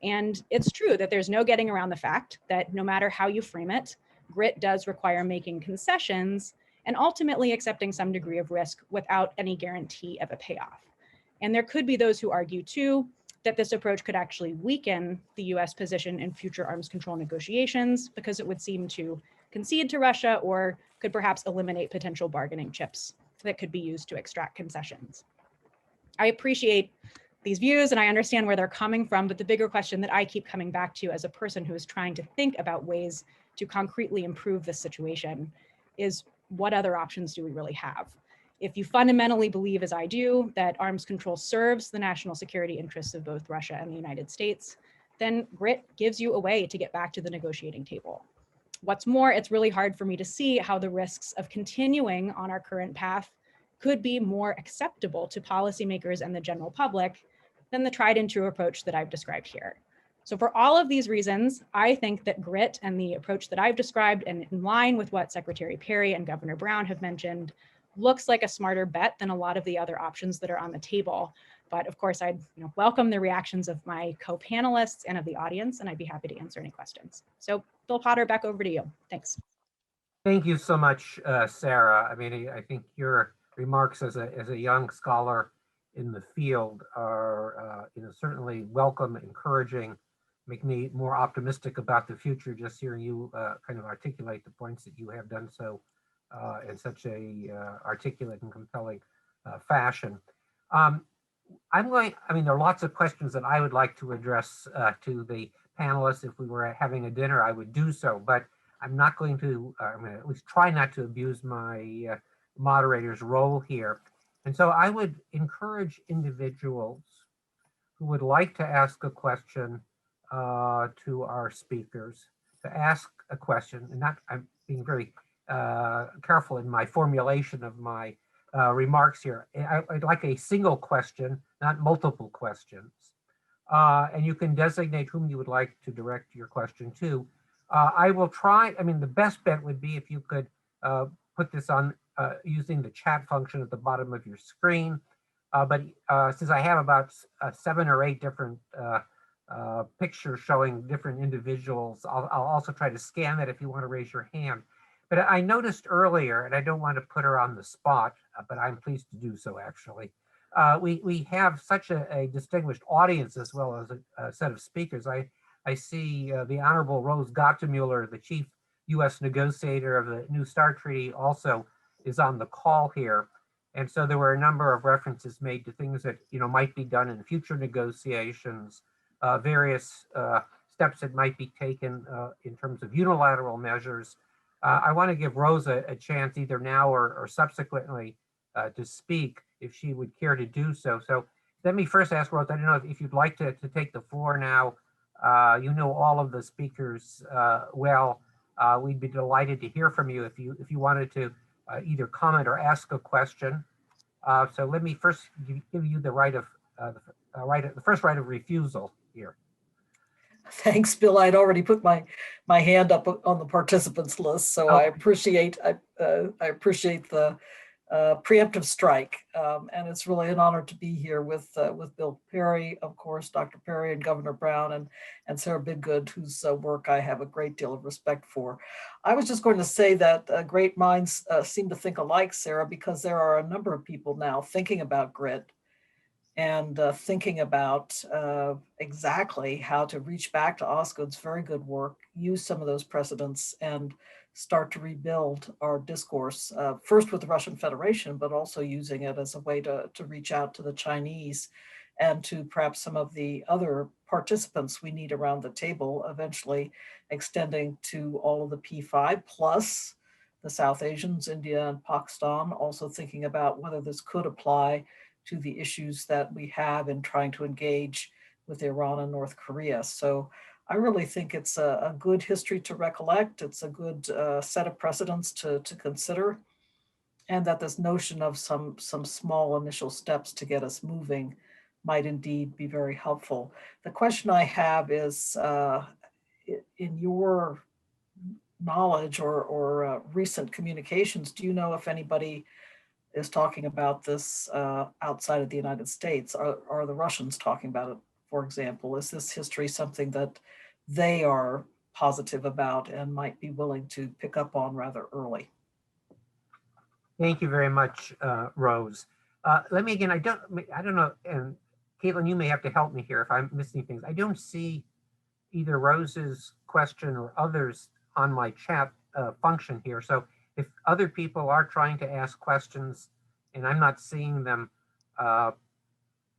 And it's true that there's no getting around the fact that no matter how you frame it, grit does require making concessions and ultimately accepting some degree of risk without any guarantee of a payoff. And there could be those who argue too that this approach could actually weaken the US position in future arms control negotiations because it would seem to concede to Russia or could perhaps eliminate potential bargaining chips that could be used to extract concessions. I appreciate these views and I understand where they're coming from, but the bigger question that I keep coming back to as a person who is trying to think about ways to concretely improve this situation is, what other options do we really have? If you fundamentally believe, as I do, that arms control serves the national security interests of both Russia and the United States, then grit gives you a way to get back to the negotiating table. What's more, it's really hard for me to see how the risks of continuing on our current path could be more acceptable to policymakers and the general public than the tried and true approach that I've described here. So for all of these reasons, I think that grit and the approach that I've described, and in line with what Secretary Perry and Governor Brown have mentioned, looks like a smarter bet than a lot of the other options that are on the table. But of course, I'd welcome the reactions of my co-panelists and of the audience, and I'd be happy to answer any questions. So Bill Potter, back over to you. Thanks. Thank you so much, Sarah. I mean, I think your remarks as a young scholar in the field are certainly welcome, encouraging, make me more optimistic about the future, just hearing you kind of articulate the points that you have done so in such a articulate and compelling fashion. there are lots of questions that I would like to address to the panelists. If we were having a dinner, I would do so, but I'm not going to, I'm going to at least try not to abuse my moderator's role here. And so I would encourage individuals who would like to ask a question to our speakers to ask a question, and I'm being very careful in my formulation of my remarks here. I'd like a single question, not multiple questions. And you can designate whom you would like to direct your question to. I will try, the best bet would be if you could put this on using the chat function at the bottom of your screen. But since I have about 7 or 8 different pictures showing different individuals, I'll also try to scan that if you want to raise your hand. But I noticed earlier, and I don't want to put her on the spot, but I'm pleased to do so actually, we have such a distinguished audience as well as a set of speakers. I see the Honorable Rose Gottemuller, the chief U.S. negotiator of the New START Treaty, also is on the call here. And so there were a number of references made to things that might be done in future negotiations, various steps that might be taken in terms of unilateral measures. I want to give Rose a chance either now or subsequently to speak if she would care to do so. So let me first ask Rose, I don't know if you'd like to take the floor now. You know all of the speakers well. We'd be delighted to hear from you if you wanted to either comment or ask a question. So let me first give you the first right of refusal here. Thanks, Bill. I'd already put my hand up on the participants list, so I appreciate the preemptive strike, and it's really an honor to be here with Bill Perry, of course, Dr. Perry, and Governor Brown, and Sarah Bidgood, whose work I have a great deal of respect for. I was just going to say that great minds seem to think alike, Sarah, because there are a number of people now thinking about grit and thinking about exactly how to reach back to Osgood's very good work, use some of those precedents, and start to rebuild our discourse, first with the Russian Federation, but also using it as a way to reach out to the Chinese and to perhaps some of the other participants we need around the table, eventually extending to all of the P5 plus the South Asians, India and Pakistan, also thinking about whether this could apply to the issues that we have in trying to engage with Iran and North Korea. So I really think it's a good history to recollect. It's a good set of precedents to consider, and that this notion of some small initial steps to get us moving might indeed be very helpful. The question I have is, in your knowledge or recent communications, do you know if anybody is talking about this outside of the United States? Are the Russians talking about it, for example? Is this history something that they are positive about and might be willing to pick up on rather early? Thank you very much, Rose. Let me again, I don't know, and Caitlin, you may have to help me here if I'm missing things. I don't see either Rose's question or others on my chat function here. So if other people are trying to ask questions and I'm not seeing them,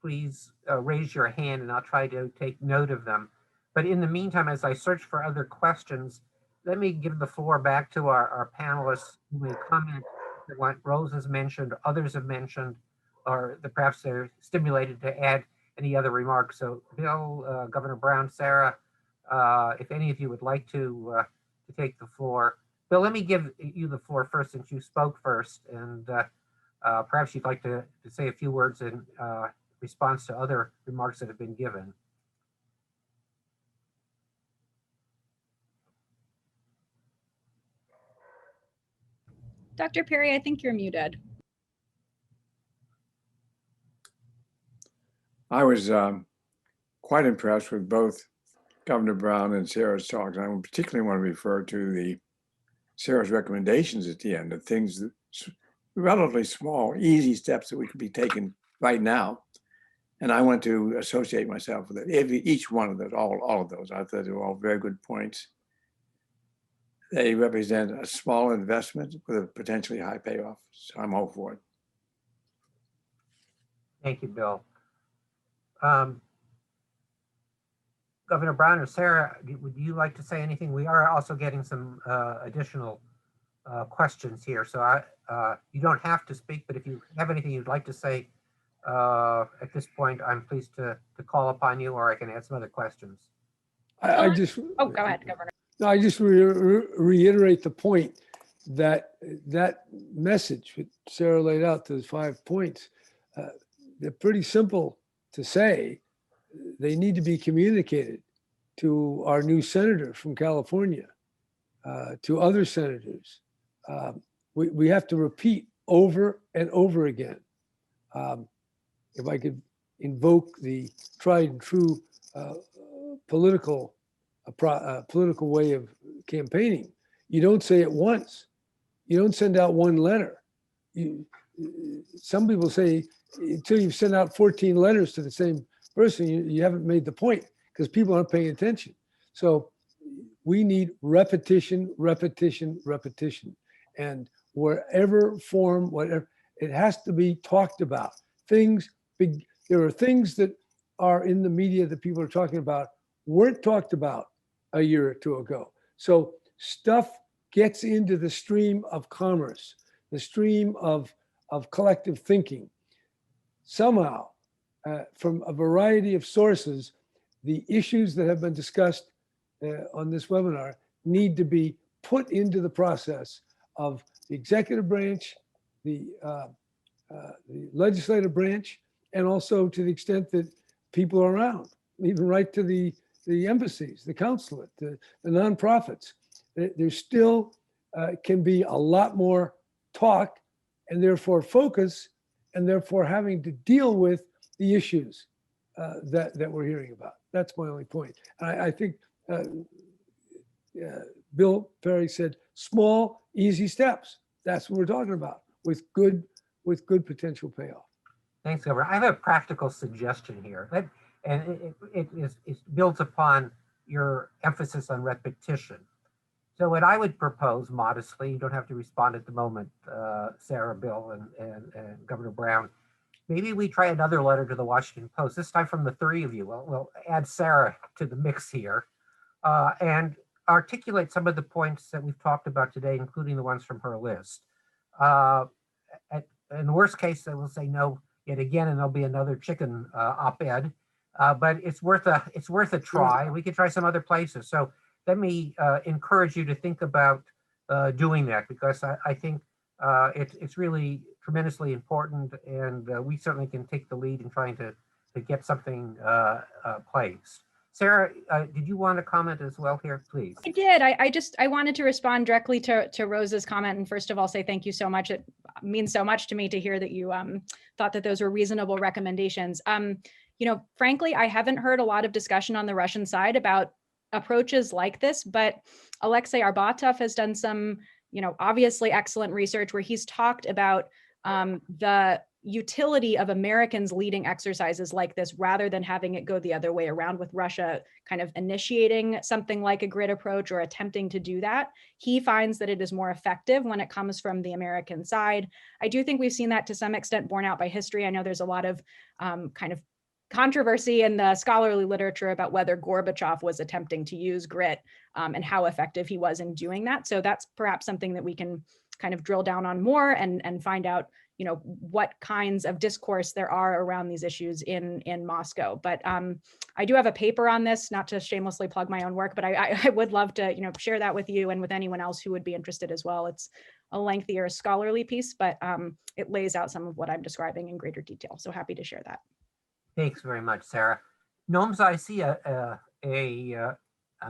please raise your hand and I'll try to take note of them. But in the meantime, as I search for other questions, let me give the floor back to our panelists who may comment on what Rose has mentioned, or others have mentioned, or perhaps they're stimulated to add any other remarks. So Bill, Governor Brown, Sarah, if any of you would like to take the floor. Bill, let me give you the floor first since you spoke first, and perhaps you'd like to say a few words in response to other remarks that have been given. Dr. Perry, I think you're muted. I was quite impressed with both Governor Brown and Sarah's talks. And I particularly want to refer to Sarah's recommendations at the end of things that relatively small, easy steps that we could be taking right now. And I want to associate myself with it. Each one of those, all of those, I thought they were all very good points. They represent a small investment with a potentially high payoff. So I'm all for it. Thank you, Bill. Governor Brown or Sarah, would you like to say anything? We are also getting some additional questions here. So you don't have to speak, but if you have anything you'd like to say at this point, I'm pleased to call upon you, or I can add some other questions. I just Go ahead, Governor. I just reiterate the point that message that Sarah laid out, those 5 points, they're pretty simple to say. They need to be communicated to our new senator from California, to other senators. We have to repeat over and over again. If I could invoke the tried and true political way of campaigning, you don't say it once. You don't send out one letter. Some people say until you've sent out 14 letters to the same person, you haven't made the point because people aren't paying attention. So we need repetition, repetition, repetition. And wherever form, whatever, it has to be talked about. Things, big, there are things that are in the media that people are talking about weren't talked about a year or two ago. So stuff gets into the stream of commerce, the stream of collective thinking. Somehow, from a variety of sources, the issues that have been discussed on this webinar need to be put into the process of the executive branch, the legislative branch, and also to the extent that people are around, even right to the embassies, the consulate, the nonprofits. There still can be a lot more talk and therefore focus, and therefore having to deal with the issues that we're hearing about. That's my only point. I think Bill Perry said, small, easy steps. That's what we're talking about with good potential payoff. Thanks, Governor. I have a practical suggestion here, and it builds upon your emphasis on repetition. So what I would propose modestly, you don't have to respond at the moment, Sarah, Bill, and Governor Brown, maybe we try another letter to the Washington Post, this time from the three of you. We'll add Sarah to the mix here and articulate some of the points that we've talked about today, including the ones from her list. In the worst case, they will say no yet again, and there'll be another chicken op-ed. But it's worth a try. We could try some other places. So let me encourage you to think about doing that, because I think it's really tremendously important, and we certainly can take the lead in trying to get something placed. Sarah, did you want to comment as well here, please? I did. I wanted to respond directly to Rose's comment, and first of all say thank you so much. It means so much to me to hear that you thought that those were reasonable recommendations. Frankly, I haven't heard a lot of discussion on the Russian side about approaches like this, but Alexei Arbatov has done some, obviously excellent research where he's talked about the utility of Americans leading exercises like this rather than having it go the other way around, with Russia kind of initiating something like a grid approach or attempting to do that. He finds that it is more effective when it comes from the American side. I do think we've seen that to some extent borne out by history. I know there's a lot of kind of controversy in the scholarly literature about whether Gorbachev was attempting to use grit and how effective he was in doing that. So that's perhaps something that we can kind of drill down on more and find out, what kinds of discourse there are around these issues in Moscow. But I do have a paper on this, not to shamelessly plug my own work, but I would love to, share that with you and with anyone else who would be interested as well. It's a lengthier scholarly piece, but it lays out some of what I'm describing in greater detail. So happy to share that. Thanks very much, Sarah. Gnomes, I see a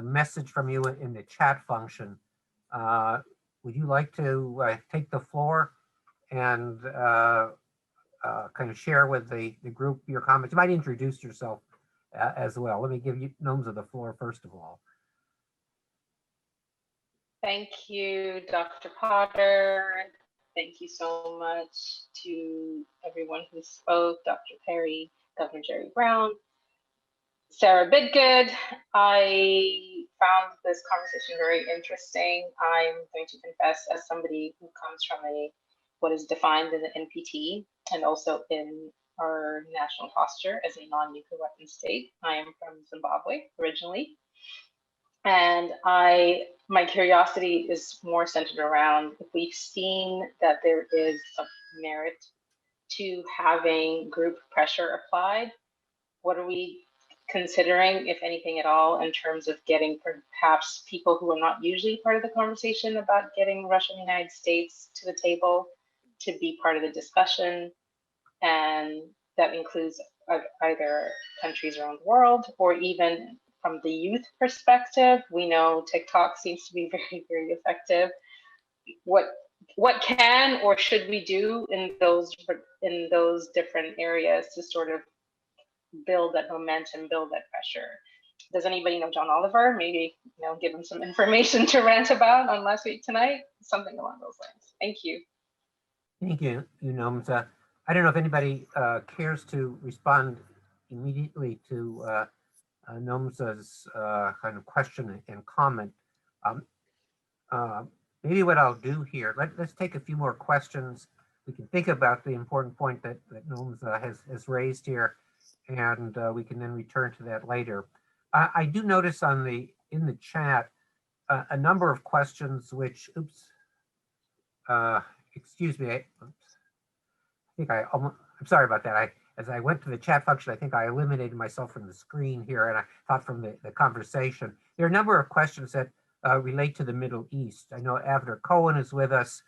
message from you in the chat function. Would you like to take the floor and kind of share with the group your comments? You might introduce yourself as well. Let me give you Gnomes the floor first of all. Thank you, Dr. Potter. Thank you so much to everyone who spoke, Dr. Perry, Governor Jerry Brown, Sarah Bidgood. I found this conversation very interesting. I'm going to confess, as somebody who comes from what is defined in the NPT and also in our national posture as a non-nuclear weapon state. I am from Zimbabwe originally. And my curiosity is more centered around, if we've seen that there is a merit to having group pressure applied, what are we considering, if anything at all, in terms of getting perhaps people who are not usually part of the conversation about getting Russia and the United States to the table to be part of the discussion? And that includes either countries around the world or even from the youth perspective. We know TikTok seems to be very, very effective. What can or should we do in those different areas to sort of build that momentum, build that pressure? Does anybody know John Oliver? Maybe give him some information to rant about on Last Week Tonight, something along those lines. Thank you. Thank you, Gnomes. I don't know if anybody cares to respond immediately to Nomsa's kind of question and comment. Um, Maybe what I'll do here, let's take a few more questions. We can think about the important point that Nomsa has raised here, and we can then return to that later. I do notice in the chat a number of questions which, excuse me, I'm sorry about that. As I went to the chat function, I think I eliminated myself from the screen here, and I thought from the conversation. There are a number of questions that relate to the Middle East. I know Avner Cohen is with us,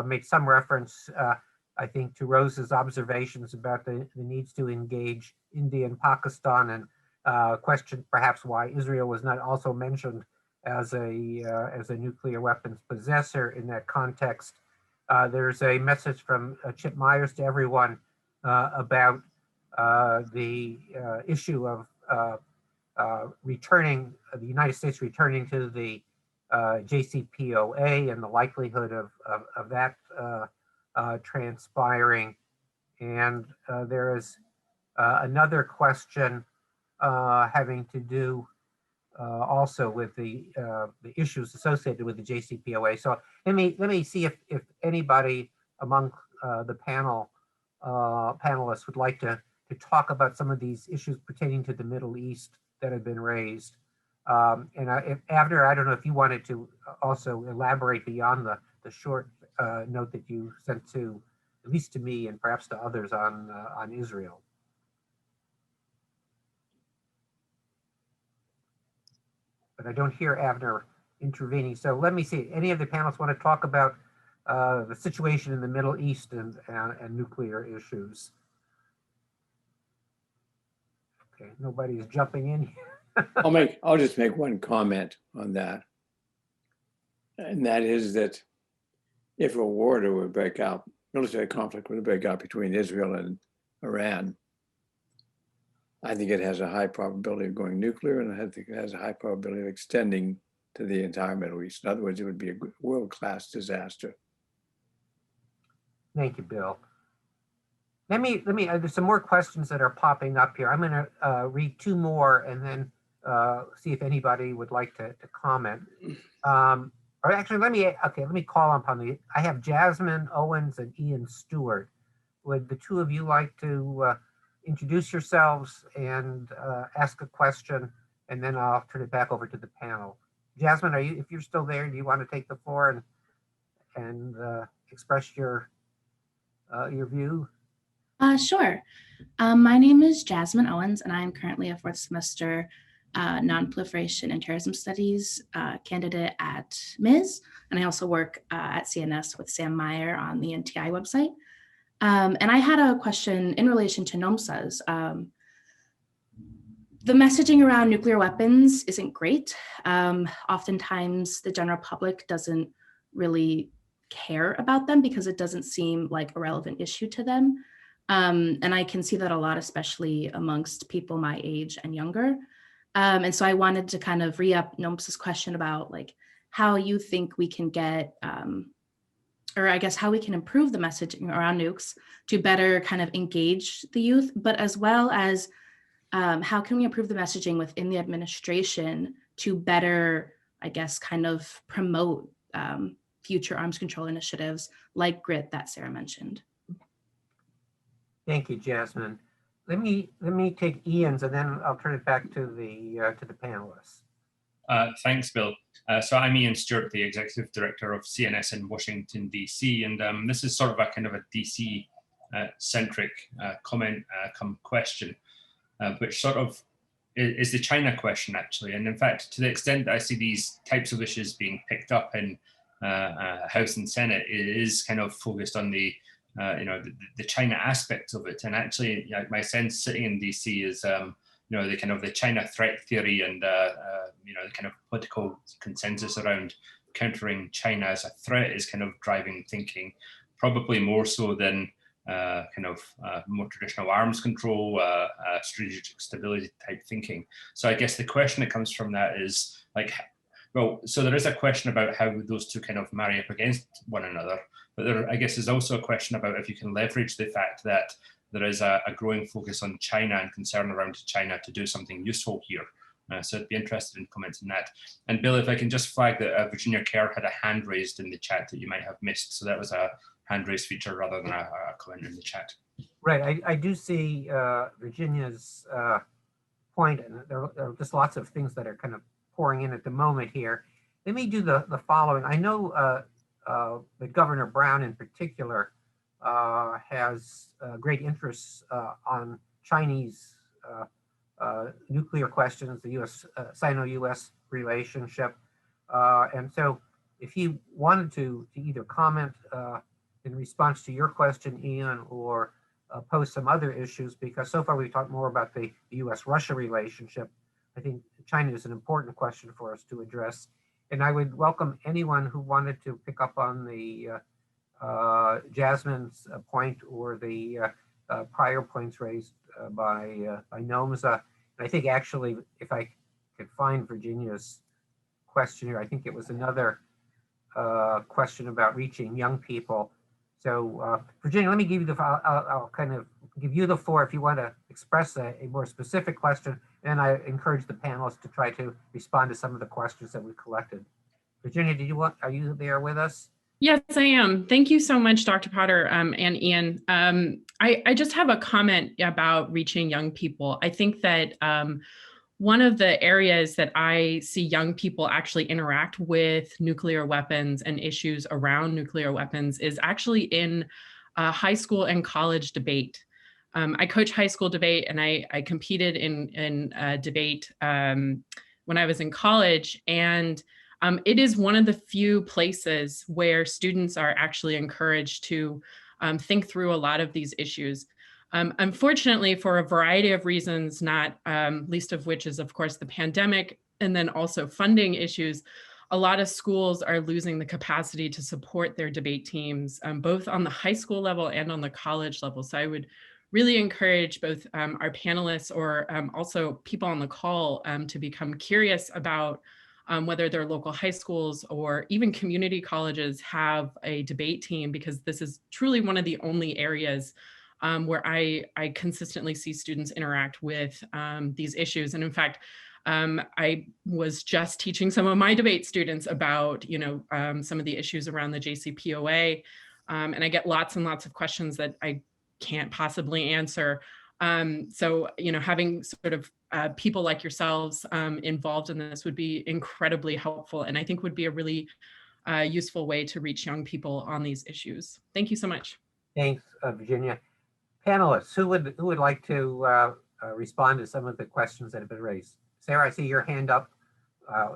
made some reference, I think, to Rose's observations about the needs to engage India and Pakistan, and questioned perhaps why Israel was not also mentioned as a nuclear weapons possessor in that context. There's a message from Chip Myers to everyone about the issue of returning, the United States returning to the JCPOA and the likelihood of that transpiring. And there is another question having to do also with the issues associated with the JCPOA. So let me see if anybody among the panelists would like to talk about some of these issues pertaining to the Middle East that have been raised. And if Avner, I don't know if you wanted to also elaborate beyond the short note that you sent to, at least to me and perhaps to others, on Israel. But I don't hear Avner intervening. So let me see. Any of the panelists want to talk about the situation in the Middle East and nuclear issues? Okay, nobody's jumping in here. I'll just make one comment on that. And that is that if a war were to break out, military conflict were to break out between Israel and Iran, I think it has a high probability of going nuclear, and I think it has a high probability of extending to the entire Middle East. In other words, it would be a world-class disaster. Thank you, Bill. Let me, there's some more questions that are popping up here. I'm going to read two more and then see if anybody would like to comment. Or actually, let me call upon the, I have Jasmine Owens and Ian Stewart. Would the two of you like to introduce yourselves and ask a question, and then I'll turn it back over to the panel. Jasmine, if you're still there, do you want to take the floor and express your view? Sure. My name is Jasmine Owens, and I'm currently a fourth semester non-proliferation and terrorism studies candidate at MIS, and I also work at CNS with Sam Meyer on the NTI website. And I had a question in relation to NOMSA's. The messaging around nuclear weapons isn't great. Oftentimes, the general public doesn't really care about them because it doesn't seem like a relevant issue to them. And I can see that a lot, especially amongst people my age and younger. And so I wanted to kind of re-up NOMSA's question about like how you think we can get, or I guess how we can improve the messaging around nukes to better kind of engage the youth, but as well as how can we improve the messaging within the administration to better, I guess, kind of promote future arms control initiatives like GRIT that Sarah mentioned. Thank you, Jasmine. Let me take Ian's, and then I'll turn it back to the panelists. Thanks, Bill. So I'm Ian Stewart, the Executive Director of CNS in Washington, DC, and this is sort of a kind of a DC centric comment come question, which sort of is the China question, actually. And in fact, to the extent that I see these types of issues being picked up in House and Senate, it is kind of focused on the the China aspects of it. And actually, my sense sitting in DC is the kind of the China threat theory and the kind of political consensus around countering China as a threat is kind of driving thinking, probably more so than more traditional arms control, strategic stability type thinking. So I guess the question that comes from that is like, well, so there is a question about how those two kind of marry up against one another. But there, I guess, is also a question about if you can leverage the fact that there is a growing focus on China and concern around China to do something useful here. So I'd be interested in comments on that. And Bill, if I can just flag that Virginia Kerr had a hand raised in the chat that you might have missed. So that was a hand raise feature rather than a comment in the chat. Right, I do see Virginia's point, and there are just lots of things that are kind of pouring in at the moment here. Let me do the following. I know that Governor Brown in particular has great interests on Chinese nuclear questions, the U.S. Sino-U.S. relationship, and so if you wanted to either comment in response to your question, Ian, or pose some other issues, because so far we've talked more about the U.S.-Russia relationship. I think China is an important question for us to address, and I would welcome anyone who wanted to pick up on the Jasmine's point or the prior points raised by Nomza. And I think actually, if I could find Virginia's question here, I think it was another question about reaching young people. So Virginia, let me give you I'll kind of give you the floor if you want to express a more specific question, and I encourage the panelists to try to respond to some of the questions that we collected. Virginia, are you there with us? Yes, I am. Thank you so much, Dr. Potter and Ian. I just have a comment about reaching young people. I think that one of the areas that I see young people actually interact with nuclear weapons and issues around nuclear weapons is actually in high school and college debate. I coach high school debate, and I competed in debate when I was in college, and it is one of the few places where students are actually encouraged to think through a lot of these issues. Unfortunately, for a variety of reasons, not least of which is, of course, the pandemic, and then also funding issues, a lot of schools are losing the capacity to support their debate teams, both on the high school level and on the college level. So I would really encourage both our panelists or also people on the call to become curious about whether their local high schools or even community colleges have a debate team, because this is truly one of the only areas where I consistently see students interact with these issues. And in fact, I was just teaching some of my debate students about, some of the issues around the JCPOA, and I get lots and lots of questions that I can't possibly answer. So, having sort of people like yourselves involved in this would be incredibly helpful, and I think would be a really useful way to reach young people on these issues. Thank you so much. Thanks, Virginia. Panelists, who would like to respond to some of the questions that have been raised? Sarah, I see your hand up.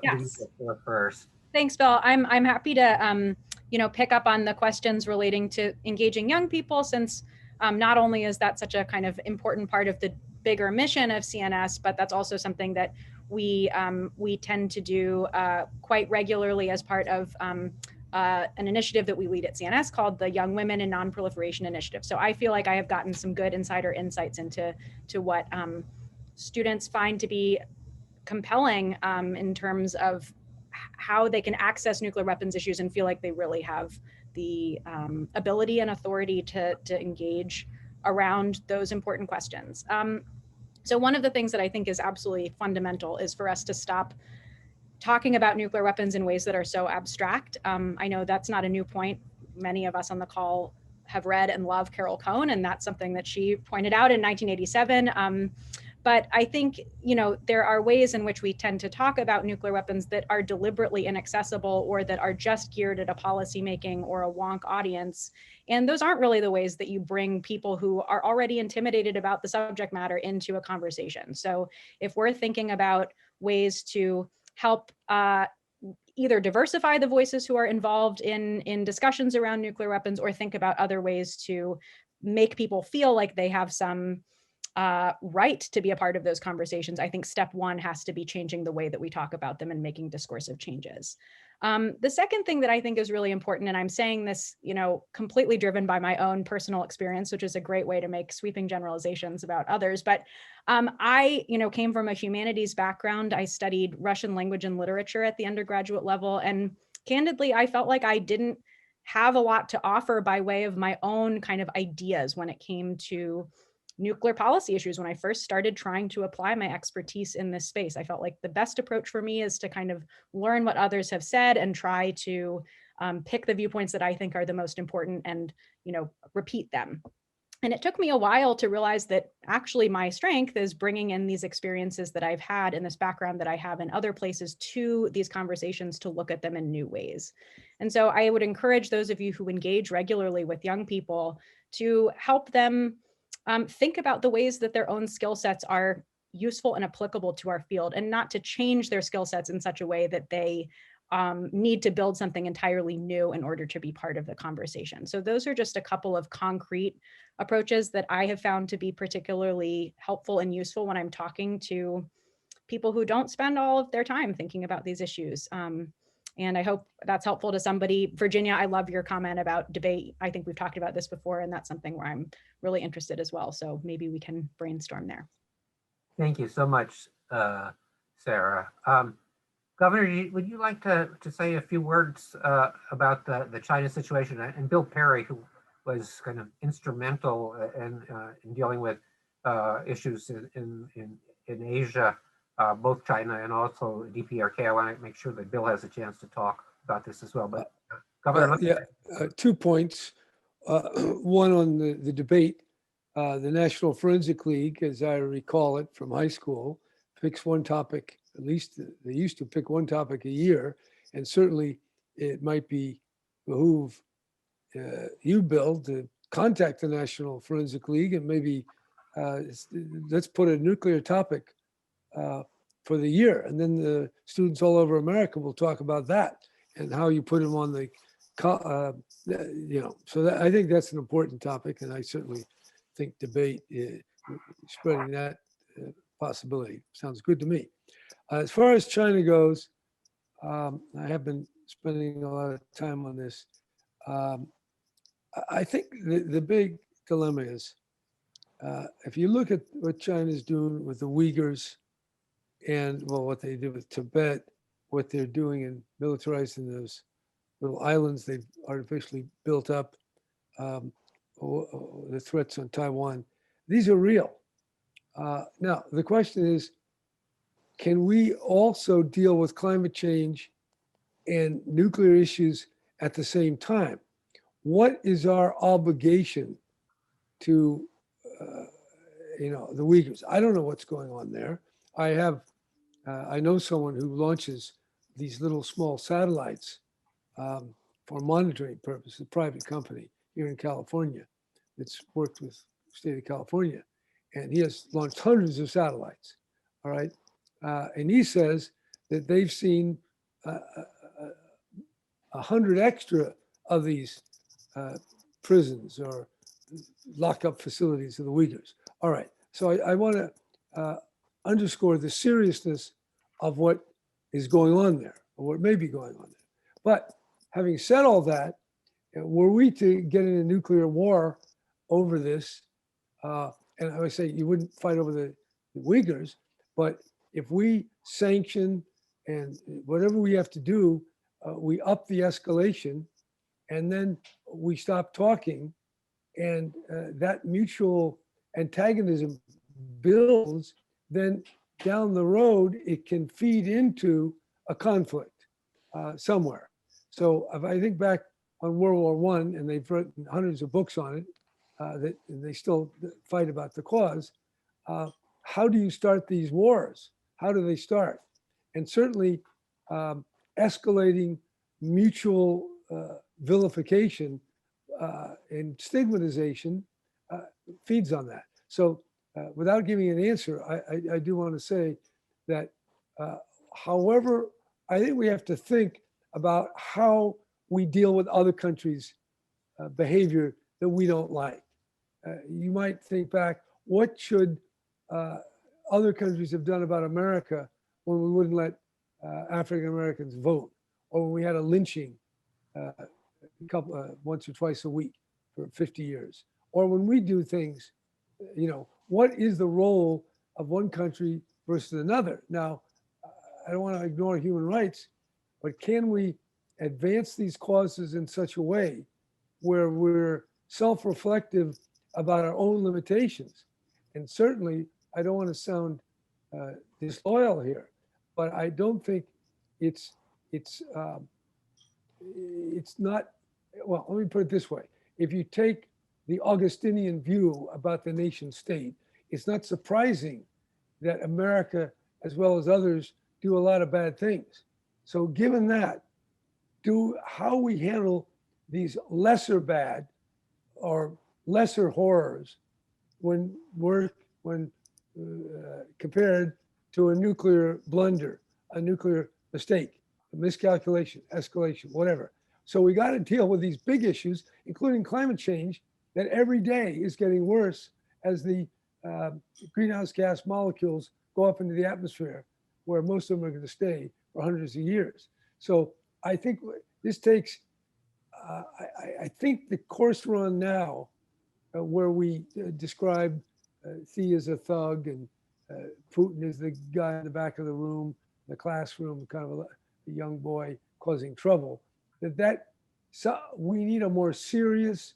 Yes. First. Thanks, Bill. I'm happy to pick up on the questions relating to engaging young people, since not only is that such a kind of important part of the bigger mission of CNS, but that's also something that we tend to do quite regularly as part of an initiative that we lead at CNS called the Young Women in Non-Proliferation Initiative. So I feel like I have gotten some good insider insights into what students find to be compelling in terms of how they can access nuclear weapons issues and feel like they really have the ability and authority to engage around those important questions. So one of the things that I think is absolutely fundamental is for us to stop talking about nuclear weapons in ways that are so abstract. I know that's not a new point. Many of us on the call have read and love Carol Cohn, and that's something that she pointed out in 1987. But I think, there are ways in which we tend to talk about nuclear weapons that are deliberately inaccessible, or that are just geared at a policymaking or a wonk audience. And those aren't really the ways that you bring people who are already intimidated about the subject matter into a conversation. So if we're thinking about ways to help either diversify the voices who are involved in discussions around nuclear weapons, or think about other ways to make people feel like they have some right to be a part of those conversations, I think step one has to be changing the way that we talk about them and making discursive changes. The second thing that I think is really important, and I'm saying this, completely driven by my own personal experience, which is a great way to make sweeping generalizations about others. But I, came from a humanities background. I studied Russian language and literature at the undergraduate level. And candidly, I felt like I didn't have a lot to offer by way of my own kind of ideas when it came to nuclear policy issues. When I first started trying to apply my expertise in this space, I felt like the best approach for me is to kind of learn what others have said and try to pick the viewpoints that I think are the most important and, repeat them. And it took me a while to realize that actually my strength is bringing in these experiences that I've had and this background that I have in other places to these conversations to look at them in new ways. And so I would encourage those of you who engage regularly with young people to help them think about the ways that their own skill sets are useful and applicable to our field, and not to change their skill sets in such a way that they need to build something entirely new in order to be part of the conversation. So those are just a couple of concrete approaches that I have found to be particularly helpful and useful when I'm talking to people who don't spend all of their time thinking about these issues. And I hope that's helpful to somebody. Virginia, I love your comment about debate. I think we've talked about this before, and that's something where I'm really interested as well. So maybe we can brainstorm there. Thank you so much, Sarah. Governor, would you like to say a few words about the China situation? And Bill Perry, who was kind of instrumental in dealing with issues in Asia, both China and also DPRK. I want to make sure that Bill has a chance to talk about this as well. But Governor, 2 points. One on the debate. The National Forensic League, as I recall it from high school, picks one topic. At least they used to pick one topic a year, and certainly it might behoove you, Bill, to contact the National Forensic League and maybe let's put a nuclear topic for the year, and then the students all over America will talk about that and how you put them on the, So that, I think that's an important topic, and I certainly think debate, spreading that possibility sounds good to me. As far as China goes, I have been spending a lot of time on this. I think the big dilemma is, if you look at what China's doing with the Uyghurs and, well, what they did with Tibet, what they're doing in militarizing those little islands they've artificially built up, the threats on Taiwan, these are real. Now, the question is, can we also deal with climate change and nuclear issues at the same time? What is our obligation to, the Uyghurs? I don't know what's going on there. I know someone who launches these little small satellites for monitoring purposes, a private company here in California that's worked with the state of California. And he has launched hundreds of satellites, all right? And he says that they've seen 100 extra of these prisons or lockup facilities of the Uyghurs. All right, so I want to underscore the seriousness of what is going on there, or what may be going on there. But having said all that, were we to get in a nuclear war over this, and I would say you wouldn't fight over the Uyghurs, but if we sanction and whatever we have to do, we up the escalation, and then we stop talking, and that mutual antagonism builds, then down the road, it can feed into a conflict somewhere. So if I think back on World War I, and they've written hundreds of books on it, that they still fight about the cause. How do you start these wars? How do they start? And certainly escalating mutual vilification and stigmatization feeds on that. So without giving an answer, I do want to say that however, I think we have to think about how we deal with other countries' behavior that we don't like. You might think back, what should other countries have done about America when we wouldn't let African Americans vote, or when we had a lynching once or twice a week for 50 years, or when we do things, what is the role of one country versus another? Now, I don't want to ignore human rights, but can we advance these causes in such a way where we're self-reflective about our own limitations. And certainly, I don't want to sound disloyal here, but I don't think it's not, well, let me put it this way. If you take the Augustinian view about the nation state, it's not surprising that America, as well as others, do a lot of bad things. So given that, how we handle these lesser bad or lesser horrors when compared to a nuclear blunder, a nuclear mistake, a miscalculation, escalation, whatever. So we got to deal with these big issues, including climate change, that every day is getting worse as the greenhouse gas molecules go up into the atmosphere, where most of them are going to stay for hundreds of years. So I think this takes, I think the course we're on now, where we describe Xi as a thug and Putin is the guy in the back of the room, the classroom, kind of a young boy causing trouble, so we need a more serious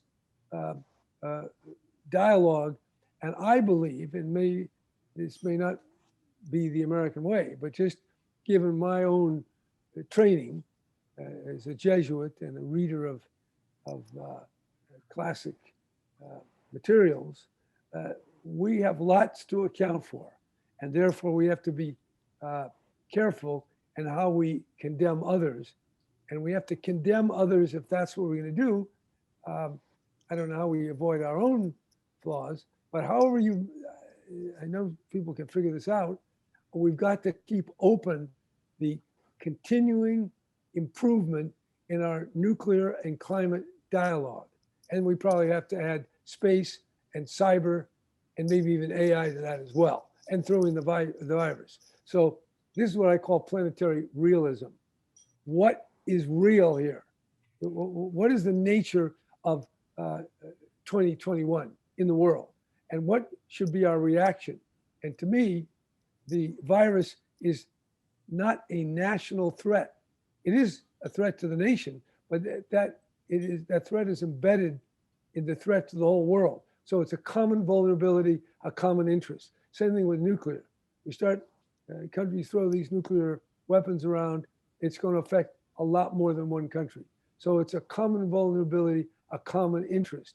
dialogue. And I believe, and this may not be the American way, but just given my own training as a Jesuit and a reader of classic materials, we have lots to account for. And therefore we have to be careful in how we condemn others. And we have to condemn others if that's what we're going to do. I don't know how we avoid our own flaws, but however I know people can figure this out, we've got to keep open the continuing improvement in our nuclear and climate dialogue. And we probably have to add space and cyber and maybe even AI to that as well, and throw in the virus. So this is what I call planetary realism. What is real here? What is the nature of 2021 in the world? And what should be our reaction? And to me, the virus is not a national threat. It is a threat to the nation, but that threat is embedded in the threat to the whole world. So it's a common vulnerability, a common interest. Same thing with nuclear. We start, countries throw these nuclear weapons around, it's going to affect a lot more than one country. So it's a common vulnerability, a common interest,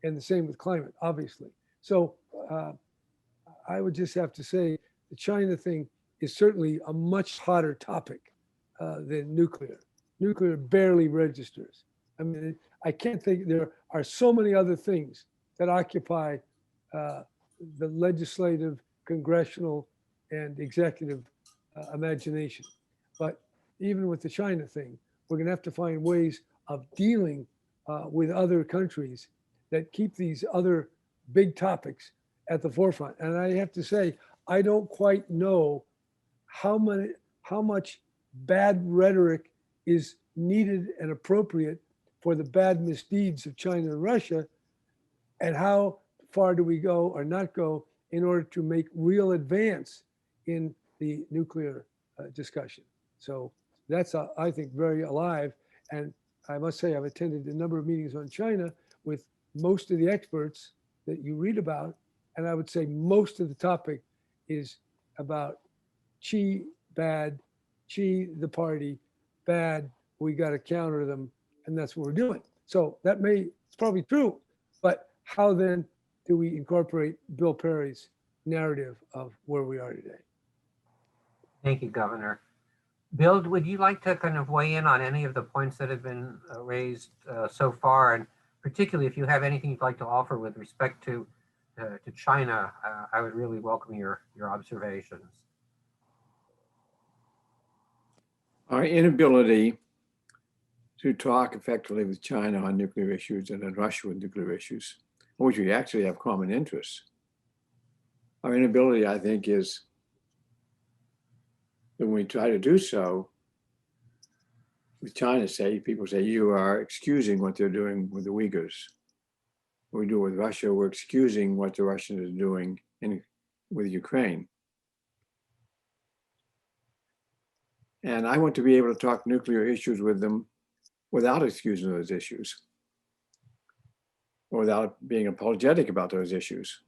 and the same with climate, obviously. So I would just have to say the China thing is certainly a much hotter topic than nuclear. Nuclear barely registers. I mean, I can't think, there are so many other things that occupy the legislative, congressional, and executive imagination. But even with the China thing, we're going to have to find ways of dealing with other countries that keep these other big topics at the forefront. And I have to say, I don't quite know how much bad rhetoric is needed and appropriate for the bad misdeeds of China and Russia, and how far do we go or not go in order to make real advance in the nuclear discussion. So that's, I think, very alive. And I must say, I've attended a number of meetings on China with most of the experts that you read about. And I would say most of the topic is about Xi bad, Xi the party bad, we got to counter them. And that's what we're doing. So it's probably true, but how then do we incorporate Bill Perry's narrative of where we are today? Thank you, Governor. Bill, would you like to kind of weigh in on any of the points that have been raised so far? And particularly if you have anything you'd like to offer with respect to China, I would really welcome your observations. Our inability to talk effectively with China on nuclear issues and on Russia with nuclear issues, in which we actually have common interests. Our inability, I think, is that when we try to do so, with China, people say, you are excusing what they're doing with the Uyghurs. When we do it with Russia, we're excusing what the Russians are doing with Ukraine. And I want to be able to talk nuclear issues with them without excusing those issues, or without being apologetic about those issues.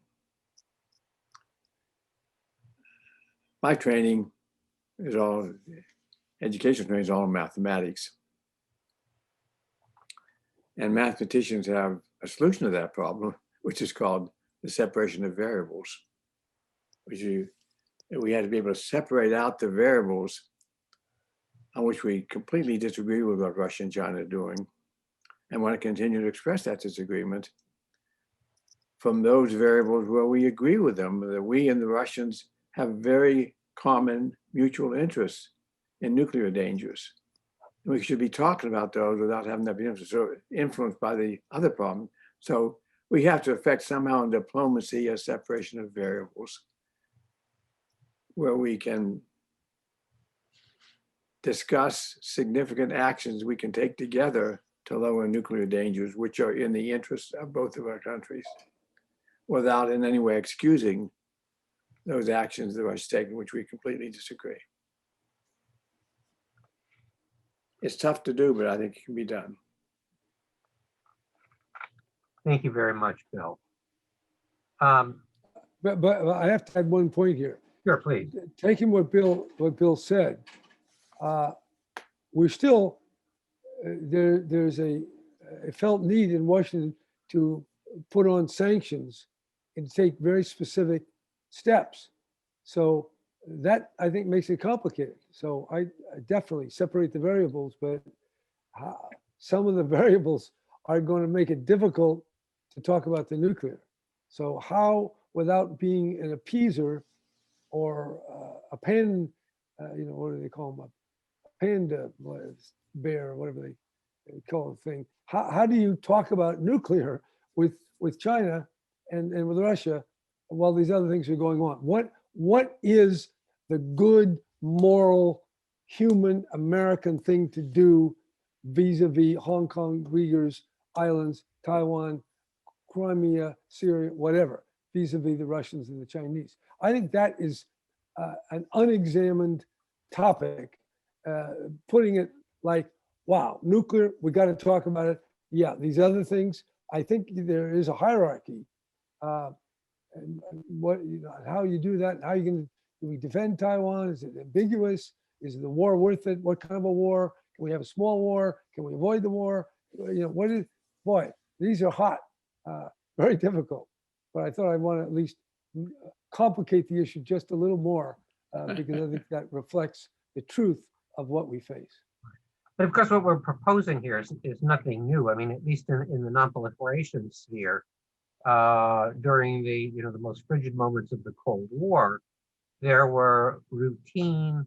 My training is all, education training is all in mathematics. And mathematicians have a solution to that problem, which is called the separation of variables. We had to be able to separate out the variables on which we completely disagree with what Russia and China are doing, and want to continue to express that disagreement, from those variables where we agree with them, that we and the Russians have very common mutual interests in nuclear dangers. And we should be talking about those without having them be influenced by the other problem. So we have to affect somehow in diplomacy a separation of variables where we can discuss significant actions we can take together to lower nuclear dangers, which are in the interest of both of our countries, without in any way excusing those actions that Russia's taken, which we completely disagree. It's tough to do, but I think it can be done. Thank you very much, Bill. But I have to add one point here. Sure, please. Taking what Bill said, we're still there's a felt need in Washington to put on sanctions and take very specific steps. So that, I think, makes it complicated. So I definitely separate the variables, but some of the variables are going to make it difficult to talk about the nuclear. So how, without being an appeaser or a pan, what do they call them? A panda bear, or whatever they call the thing. How do you talk about nuclear with China and with Russia while these other things are going on? What is the good, moral, human, American thing to do vis-a-vis Hong Kong, Uyghurs, islands, Taiwan, Crimea, Syria, whatever, vis-a-vis the Russians and the Chinese? I think that is an unexamined topic, putting it like, wow, nuclear, we got to talk about it. Yeah, these other things, I think there is a hierarchy. And what, how you do that, how you can, do we defend Taiwan? Is it ambiguous? Is the war worth it? What kind of a war? Can we have a small war? Can we avoid the war? What is, boy, these are hot, very difficult. But I thought I want to at least complicate the issue just a little more because I think that reflects the truth of what we face. But of course, what we're proposing here is nothing new. I mean, at least in the non-proliferation sphere, during the the most frigid moments of the Cold War, there were routine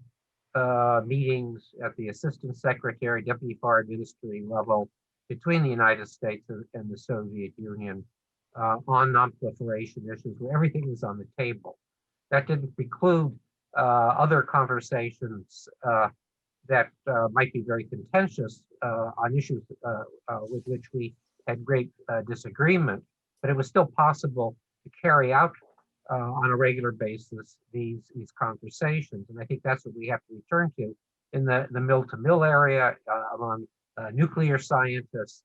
meetings at the Assistant Secretary, Deputy Foreign Ministry level between the United States and the Soviet Union on non-proliferation issues, where everything was on the table. That didn't preclude other conversations that might be very contentious on issues with which we had great disagreement, but it was still possible to carry out on a regular basis these conversations. And I think that's what we have to return to in the mill-to-mill area among nuclear scientists,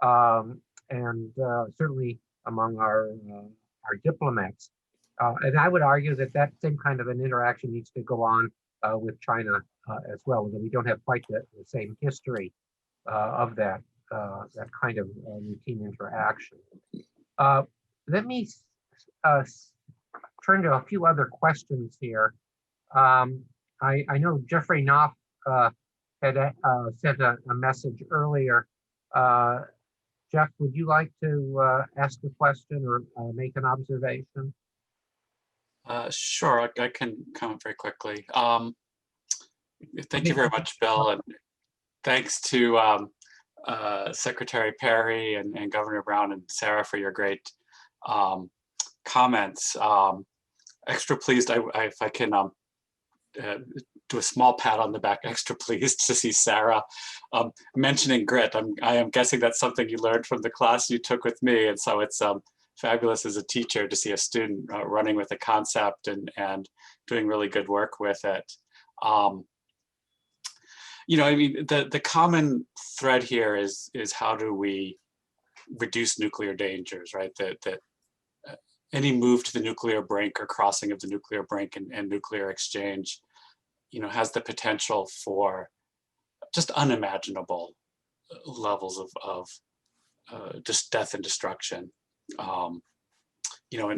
and certainly among our diplomats. And I would argue that same kind of an interaction needs to go on with China as well, although we don't have quite the same history of that kind of routine interaction. Let me turn to a few other questions here. I know Jeffrey Knopf had sent a message earlier. Jeff, would you like to ask a question or make an observation? Sure, I can comment very quickly. Thank you very much, Bill, and thanks to Secretary Perry and Governor Brown and Sarah for your great comments. Extra pleased, if I can do a small pat on the back, extra pleased to see Sarah mentioning grit. I am guessing that's something you learned from the class you took with me, and so it's fabulous as a teacher to see a student running with a concept and doing really good work with it. I mean, the common thread here is how do we reduce nuclear dangers, right? That any move to the nuclear brink or crossing of the nuclear brink and nuclear exchange, has the potential for just unimaginable levels of just death and destruction.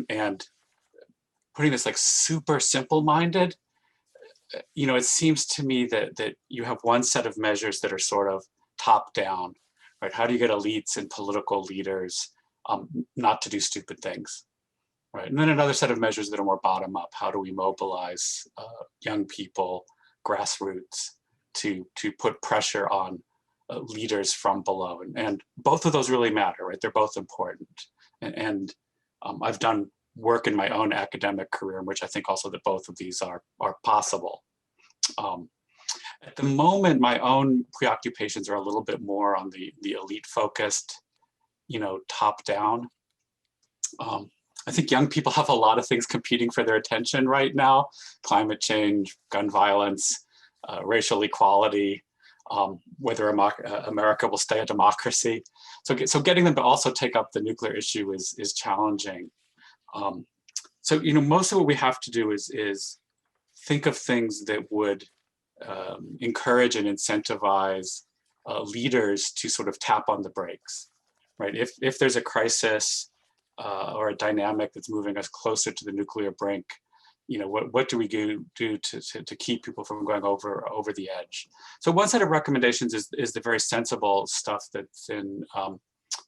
And putting this like super simple-minded, it seems to me that you have one set of measures that are sort of top down, right? How do you get elites and political leaders not to do stupid things, right? And then another set of measures that are more bottom up. How do we mobilize young people, grassroots, to put pressure on leaders from below? And both of those really matter, right? They're both important. And I've done work in my own academic career in which I think also that both of these are possible. At the moment, my own preoccupations are a little bit more on the elite focused, top down. I think young people have a lot of things competing for their attention right now: climate change, gun violence, racial equality, whether America will stay a democracy. So getting them to also take up the nuclear issue is challenging. So most of what we have to do is think of things that would encourage and incentivize leaders to sort of tap on the brakes, right? If there's a crisis or a dynamic that's moving us closer to the nuclear brink, what do we do to keep people from going over the edge? So one set of recommendations is the very sensible stuff that's in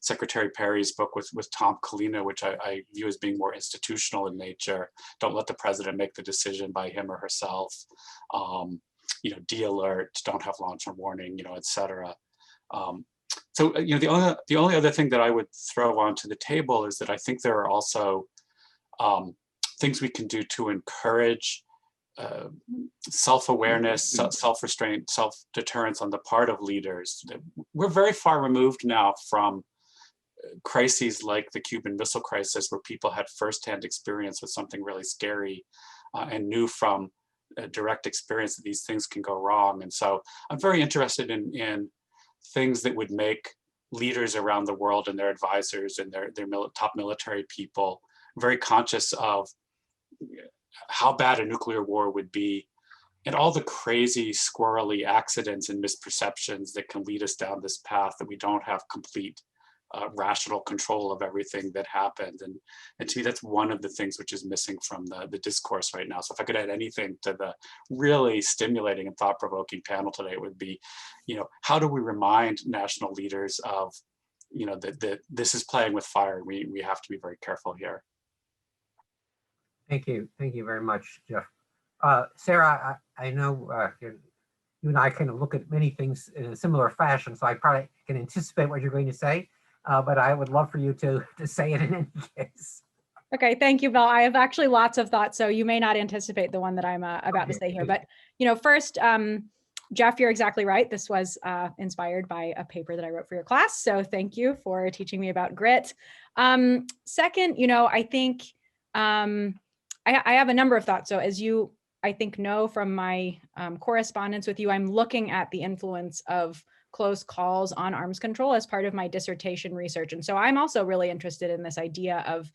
Secretary Perry's book with Tom Collina, which I view as being more institutional in nature. Don't let the president make the decision by him or herself. De-alert, don't have launch warning, et cetera. So the only other thing that I would throw onto the table is that I think there are also things we can do to encourage self-awareness, self-restraint, self-deterrence on the part of leaders. We're very far removed now from crises like the Cuban Missile Crisis, where people had firsthand experience with something really scary and knew from direct experience that these things can go wrong. And so I'm very interested in things that would make leaders around the world and their advisors and their top military people very conscious of how bad a nuclear war would be and all the crazy squirrely accidents and misperceptions that can lead us down this path, that we don't have complete rational control of everything that happened. And to me, that's one of the things which is missing from the discourse right now. So if I could add anything to the really stimulating and thought-provoking panel today, it would be, how do we remind national leaders of, that this is playing with fire. We have to be very careful here. Thank you. Thank you very much, Jeff. Sarah, I know you and I kind of look at many things in a similar fashion, so I probably can anticipate what you're going to say, but I would love for you to say it in any case. Okay, thank you, Bill. I have actually lots of thoughts, so you may not anticipate the one that I'm about to say here. But first, Jeff, you're exactly right. This was inspired by a paper that I wrote for your class, so thank you for teaching me about grit. Second, I think I have a number of thoughts. So as you, I think, know from my correspondence with you, I'm looking at the influence of close calls on arms control as part of my dissertation research. And so I'm also really interested in this idea of,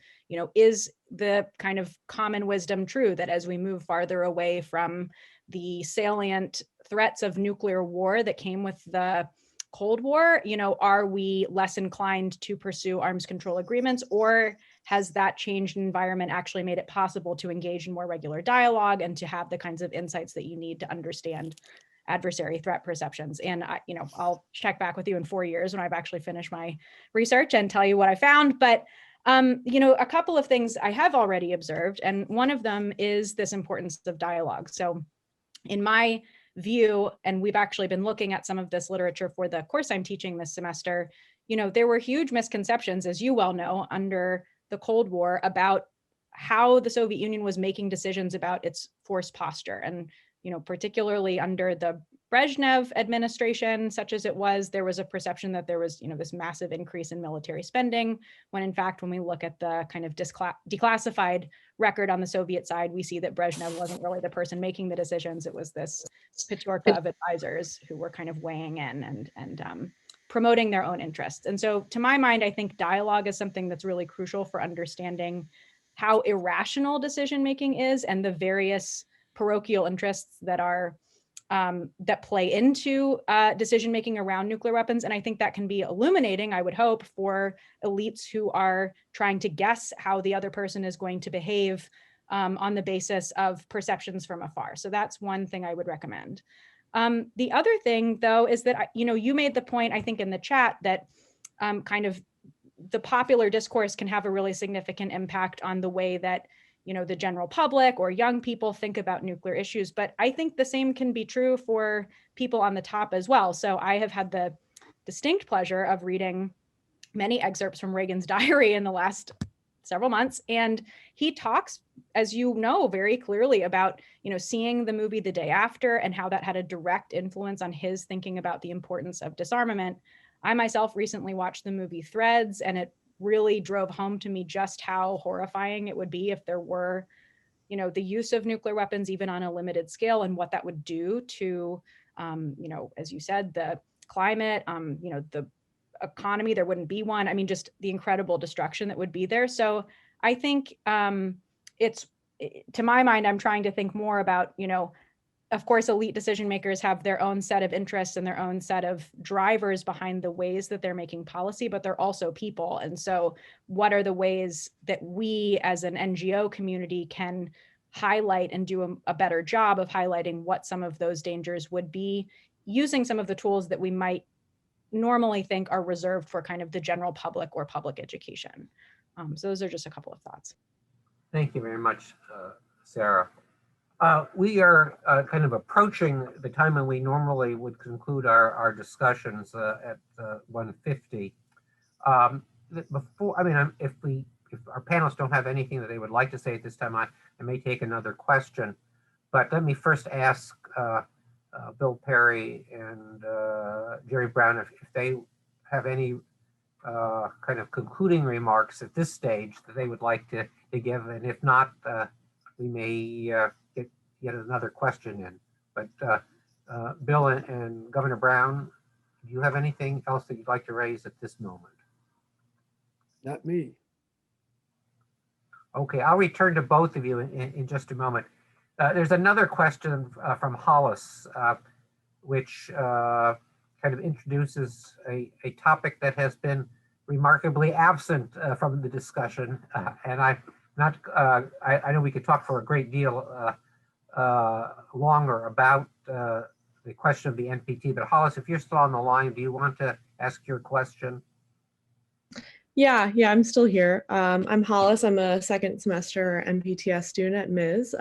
is the kind of common wisdom true that as we move farther away from the salient threats of nuclear war that came with the Cold War, are we less inclined to pursue arms control agreements, or has that changed environment actually made it possible to engage in more regular dialogue and to have the kinds of insights that you need to understand adversary threat perceptions? And I'll check back with you in 4 years when I've actually finished my research and tell you what I found. But a couple of things I have already observed, and one of them is this importance of dialogue. So in my view, and we've actually been looking at some of this literature for the course I'm teaching this semester, there were huge misconceptions, as you well know, under the Cold War about how the Soviet Union was making decisions about its force posture. And, particularly under the Brezhnev administration, such as it was, there was a perception that there was, this massive increase in military spending, when in fact, when we look at the kind of declassified record on the Soviet side, we see that Brezhnev wasn't really the person making the decisions. It was this Petorka of advisors who were kind of weighing in and promoting their own interests. And so to my mind, I think dialogue is something that's really crucial for understanding how irrational decision-making is and the various parochial interests that are that play into decision-making around nuclear weapons. And I think that can be illuminating, I would hope, for elites who are trying to guess how the other person is going to behave on the basis of perceptions from afar. So that's one thing I would recommend. The other thing, though, is that, you made the point, I think, in the chat that kind of the popular discourse can have a really significant impact on the way that the general public or young people think about nuclear issues. But I think the same can be true for people on the top as well. So I have had the distinct pleasure of reading many excerpts from Reagan's diary in the last several months. And he talks, as you know, very clearly about, seeing the movie The Day After and how that had a direct influence on his thinking about the importance of disarmament. I myself recently watched the movie Threads, and it really drove home to me just how horrifying it would be if there were, the use of nuclear weapons, even on a limited scale, and what that would do to, as you said, the climate, the economy. There wouldn't be one. I mean, just the incredible destruction that would be there. So I think it's, to my mind, I'm trying to think more about, of course, elite decision makers have their own set of interests and their own set of drivers behind the ways that they're making policy, but they're also people. And so what are the ways that we as an NGO community can highlight and do a better job of highlighting what some of those dangers would be, using some of the tools that we might normally think are reserved for kind of the general public or public education. So those are just a couple of thoughts. Thank you very much, Sarah. We are kind of approaching the time when we normally would conclude our discussions at 1:50. Before, if our panelists don't have anything that they would like to say at this time, I may take another question. But let me first ask Bill Perry and Jerry Brown if they have any kind of concluding remarks at this stage that they would like to give, and if not, we may get another question in. But Bill and Governor Brown, do you have anything else that you'd like to raise at this moment? Not me. Okay, I'll return to both of you in just a moment. There's another question from Hollis, which kind of introduces a topic that has been remarkably absent from the discussion. And I know we could talk for a great deal longer about the question of the NPT, but Hollis, if you're still on the line, do you want to ask your question? Yeah, I'm still here. I'm Hollis. I'm a second semester NPTS student at MIS.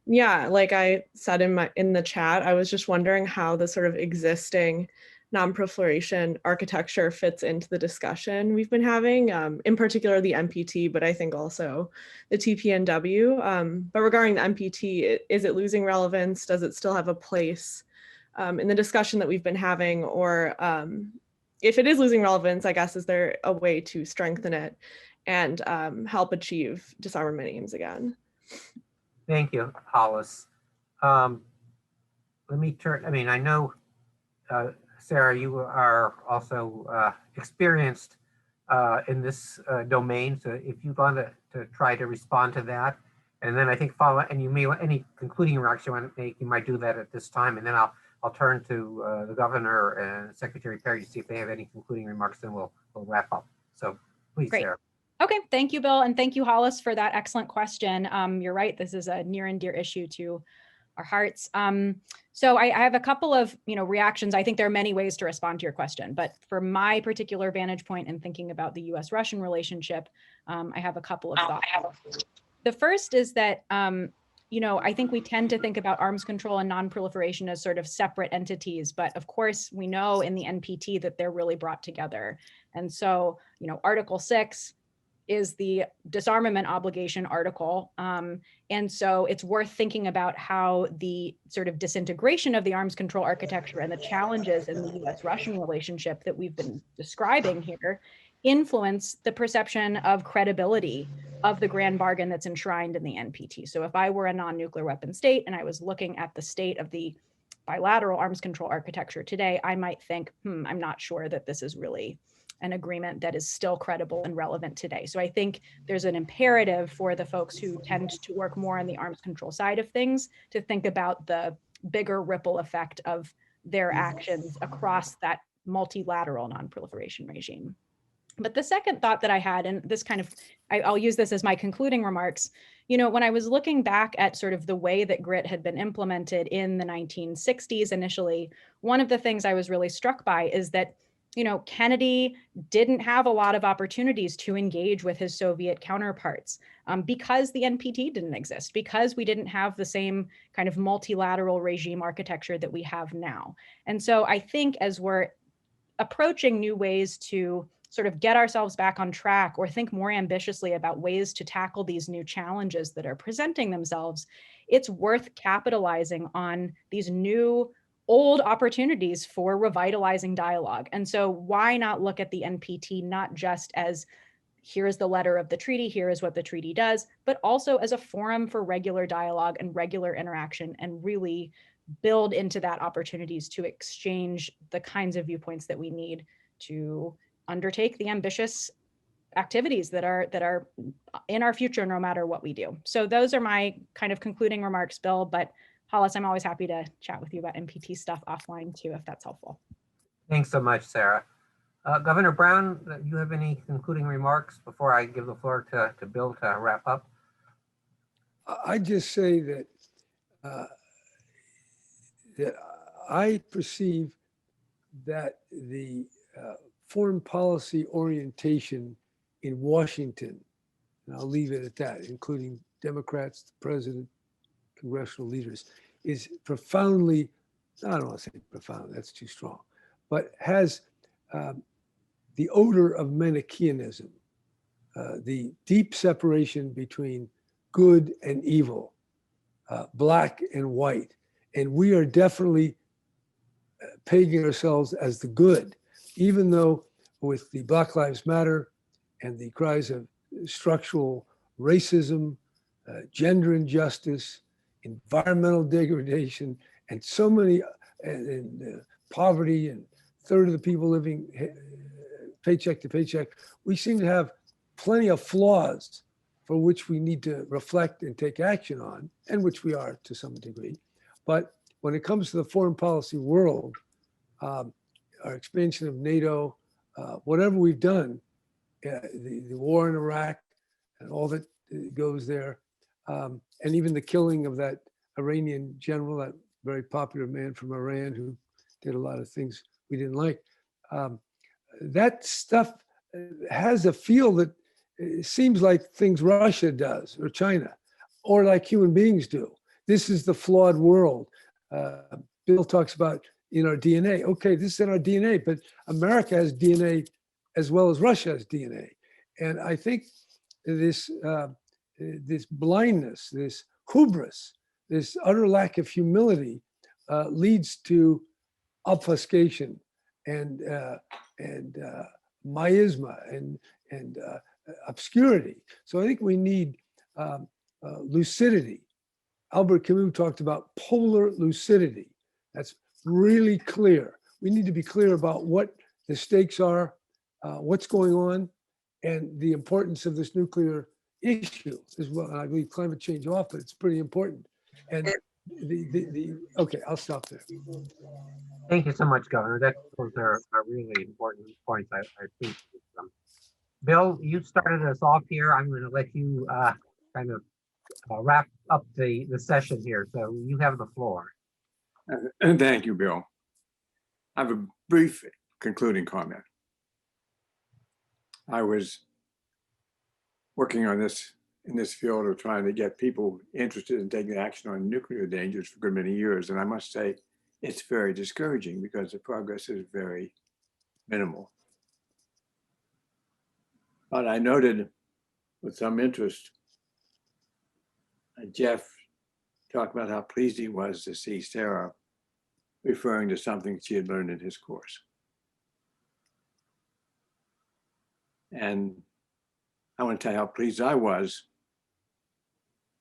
Yeah, like I said in the chat, I was just wondering how the sort of existing non-proliferation architecture fits into the discussion we've been having, in particular the NPT, but I think also the TPNW. But regarding the NPT, is it losing relevance? Does it still have a place in the discussion that we've been having? Or if it is losing relevance, I guess, is there a way to strengthen it and help achieve disarmament aims again? Thank you, Hollis. Let me turn, I know, Sarah, you are also experienced in this domain. So if you want to try to respond to that, and then I think and you may want any concluding remarks you want to make, you might do that at this time. And then I'll turn to the governor and Secretary Perry to see if they have any concluding remarks, then we'll wrap up. So please, Great. Sarah. Okay, thank you, Bill, and thank you, Hollis, for that excellent question. You're right, this is a near and dear issue to our hearts. So I have a couple of reactions. I think there are many ways to respond to your question, but for my particular vantage point in thinking about the US-Russian relationship, I have a couple of thoughts. The first is that I think we tend to think about arms control and non-proliferation as sort of separate entities, but of course we know in the NPT that they're really brought together. And so, Article 6 is the disarmament obligation article. And so it's worth thinking about how the sort of disintegration of the arms control architecture and the challenges in the US-Russian relationship that we've been describing here influence the perception of credibility of the grand bargain that's enshrined in the NPT. So if I were a non-nuclear weapon state and I was looking at the state of the bilateral arms control architecture today, I might think, I'm not sure that this is really an agreement that is still credible and relevant today. So I think there's an imperative for the folks who tend to work more on the arms control side of things to think about the bigger ripple effect of their actions across that multilateral non-proliferation regime. But the second thought that I had, and this kind of, I'll use this as my concluding remarks, when I was looking back at sort of the way that GRIT had been implemented in the 1960s initially, one of the things I was really struck by is that Kennedy didn't have a lot of opportunities to engage with his Soviet counterparts because the NPT didn't exist, because we didn't have the same kind of multilateral regime architecture that we have now. And so I think as we're approaching new ways to sort of get ourselves back on track or think more ambitiously about ways to tackle these new challenges that are presenting themselves, it's worth capitalizing on these new old opportunities for revitalizing dialogue. And so why not look at the NPT not just as here's the letter of the treaty, here is what the treaty does, but also as a forum for regular dialogue and regular interaction, and really build into that opportunities to exchange the kinds of viewpoints that we need to undertake the ambitious activities that are in our future, no matter what we do. So those are my kind of concluding remarks, Bill, but Hollis, I'm always happy to chat with you about NPT stuff offline too, if that's helpful. Thanks so much, Sarah. Governor Brown, do you have any concluding remarks before I give the floor to Bill to wrap up? I just say that that I perceive that the foreign policy orientation in Washington, and I'll leave it at that, including Democrats, the president, congressional leaders, is profoundly, I don't want to say profound, that's too strong, but has the odor of Manichaeanism, the deep separation between good and evil, black and white. And we are definitely pegging ourselves as the good, even though with the Black Lives Matter and the cries of structural racism, gender injustice, environmental degradation, and so many, poverty, and a third of the people living paycheck to paycheck, we seem to have plenty of flaws for which we need to reflect and take action on, and which we are to some degree. But when it comes to the foreign policy world, our expansion of NATO, whatever we've done, the war in Iraq and all that goes there, and even the killing of that Iranian general, that very popular man from Iran who did a lot of things we didn't like. That stuff has a feel that seems like things Russia does or China, or like human beings do. This is the flawed world. Bill talks about in our DNA. Okay, this is in our DNA, but America has DNA as well as Russia has DNA. And I think this blindness, this hubris, this utter lack of humility leads to obfuscation and miasma and obscurity. So I think we need lucidity. Albert Camus talked about polar lucidity. That's really clear. We need to be clear about what the stakes are, what's going on, and the importance of this nuclear issue as well. And I believe climate change off, but it's pretty important. And okay, I'll stop there. Thank you so much, Governor. Those are really important points. I appreciate them. Bill, you started us off here. I'm going to let you kind of wrap up the session here. So you have the floor. Thank you, Bill. I have a brief concluding comment. I was working on this in this field of trying to get people interested in taking action on nuclear dangers for a good many years. And I must say, it's very discouraging because the progress is very minimal. But I noted with some interest Jeff talked about how pleased he was to see Sarah referring to something she had learned in his course. And I want to tell you how pleased I was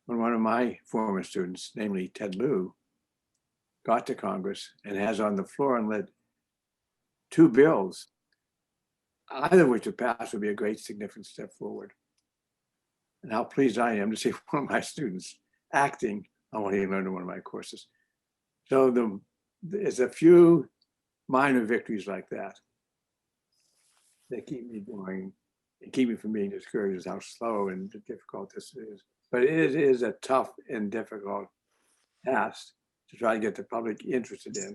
when one of my former students, namely Ted Lieu, got to Congress and has on the floor and led 2 bills, either of which would pass would be a great significant step forward. And how pleased I am to see one of my students acting on what he learned in one of my courses. So there's a few minor victories like that that keep me going and keep me from being discouraged as how slow and difficult this is. But it is a tough and difficult task to try to get the public interested in.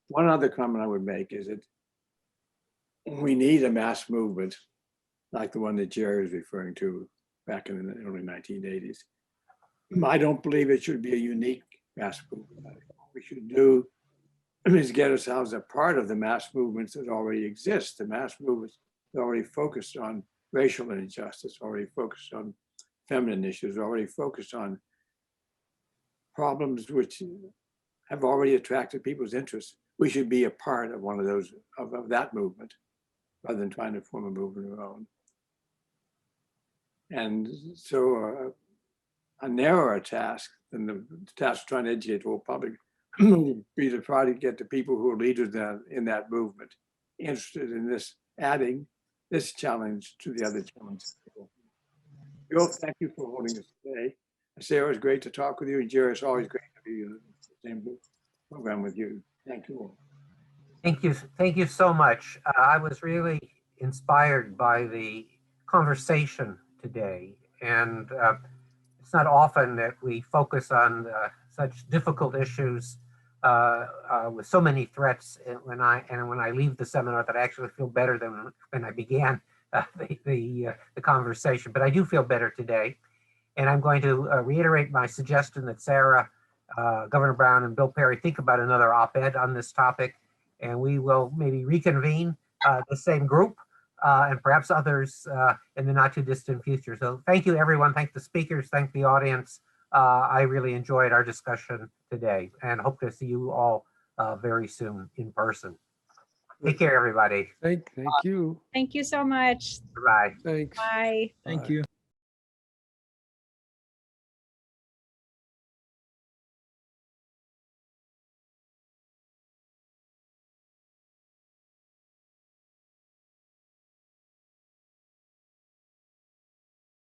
One other comment I would make is that we need a mass movement like the one that Jerry was referring to back in the early 1980s. I don't believe it should be a unique mass movement. What we should do is get ourselves a part of the mass movements that already exist. The mass movements that already focused on racial injustice, already focused on feminine issues, already focused on problems which have already attracted people's interest. We should be a part of one of those, of that movement, rather than trying to form a movement of our own. And so a narrower task than the task of trying to educate the whole public would be to try to get the people who are leaders in that movement interested in this, adding this challenge to the other challenges. Bill, thank you for holding us today. Sarah, it's great to talk with you. And Jerry, it's always great to be in the same program with you. Thank you all. Thank you. Thank you so much. I was really inspired by the conversation today. And it's not often that we focus on such difficult issues with so many threats. When I leave the seminar, that I actually feel better than when I began the conversation. But I do feel better today. And I'm going to reiterate my suggestion that Sarah, Governor Brown, and Bill Perry think about another op-ed on this topic. And we will maybe reconvene the same group and perhaps others in the not too distant future. So thank you, everyone. Thank the speakers. Thank the audience. I really enjoyed our discussion today and hope to see you all very soon in person. Take care, everybody. Thank you. Thank you so much. Bye. Thanks. Bye. Thank you.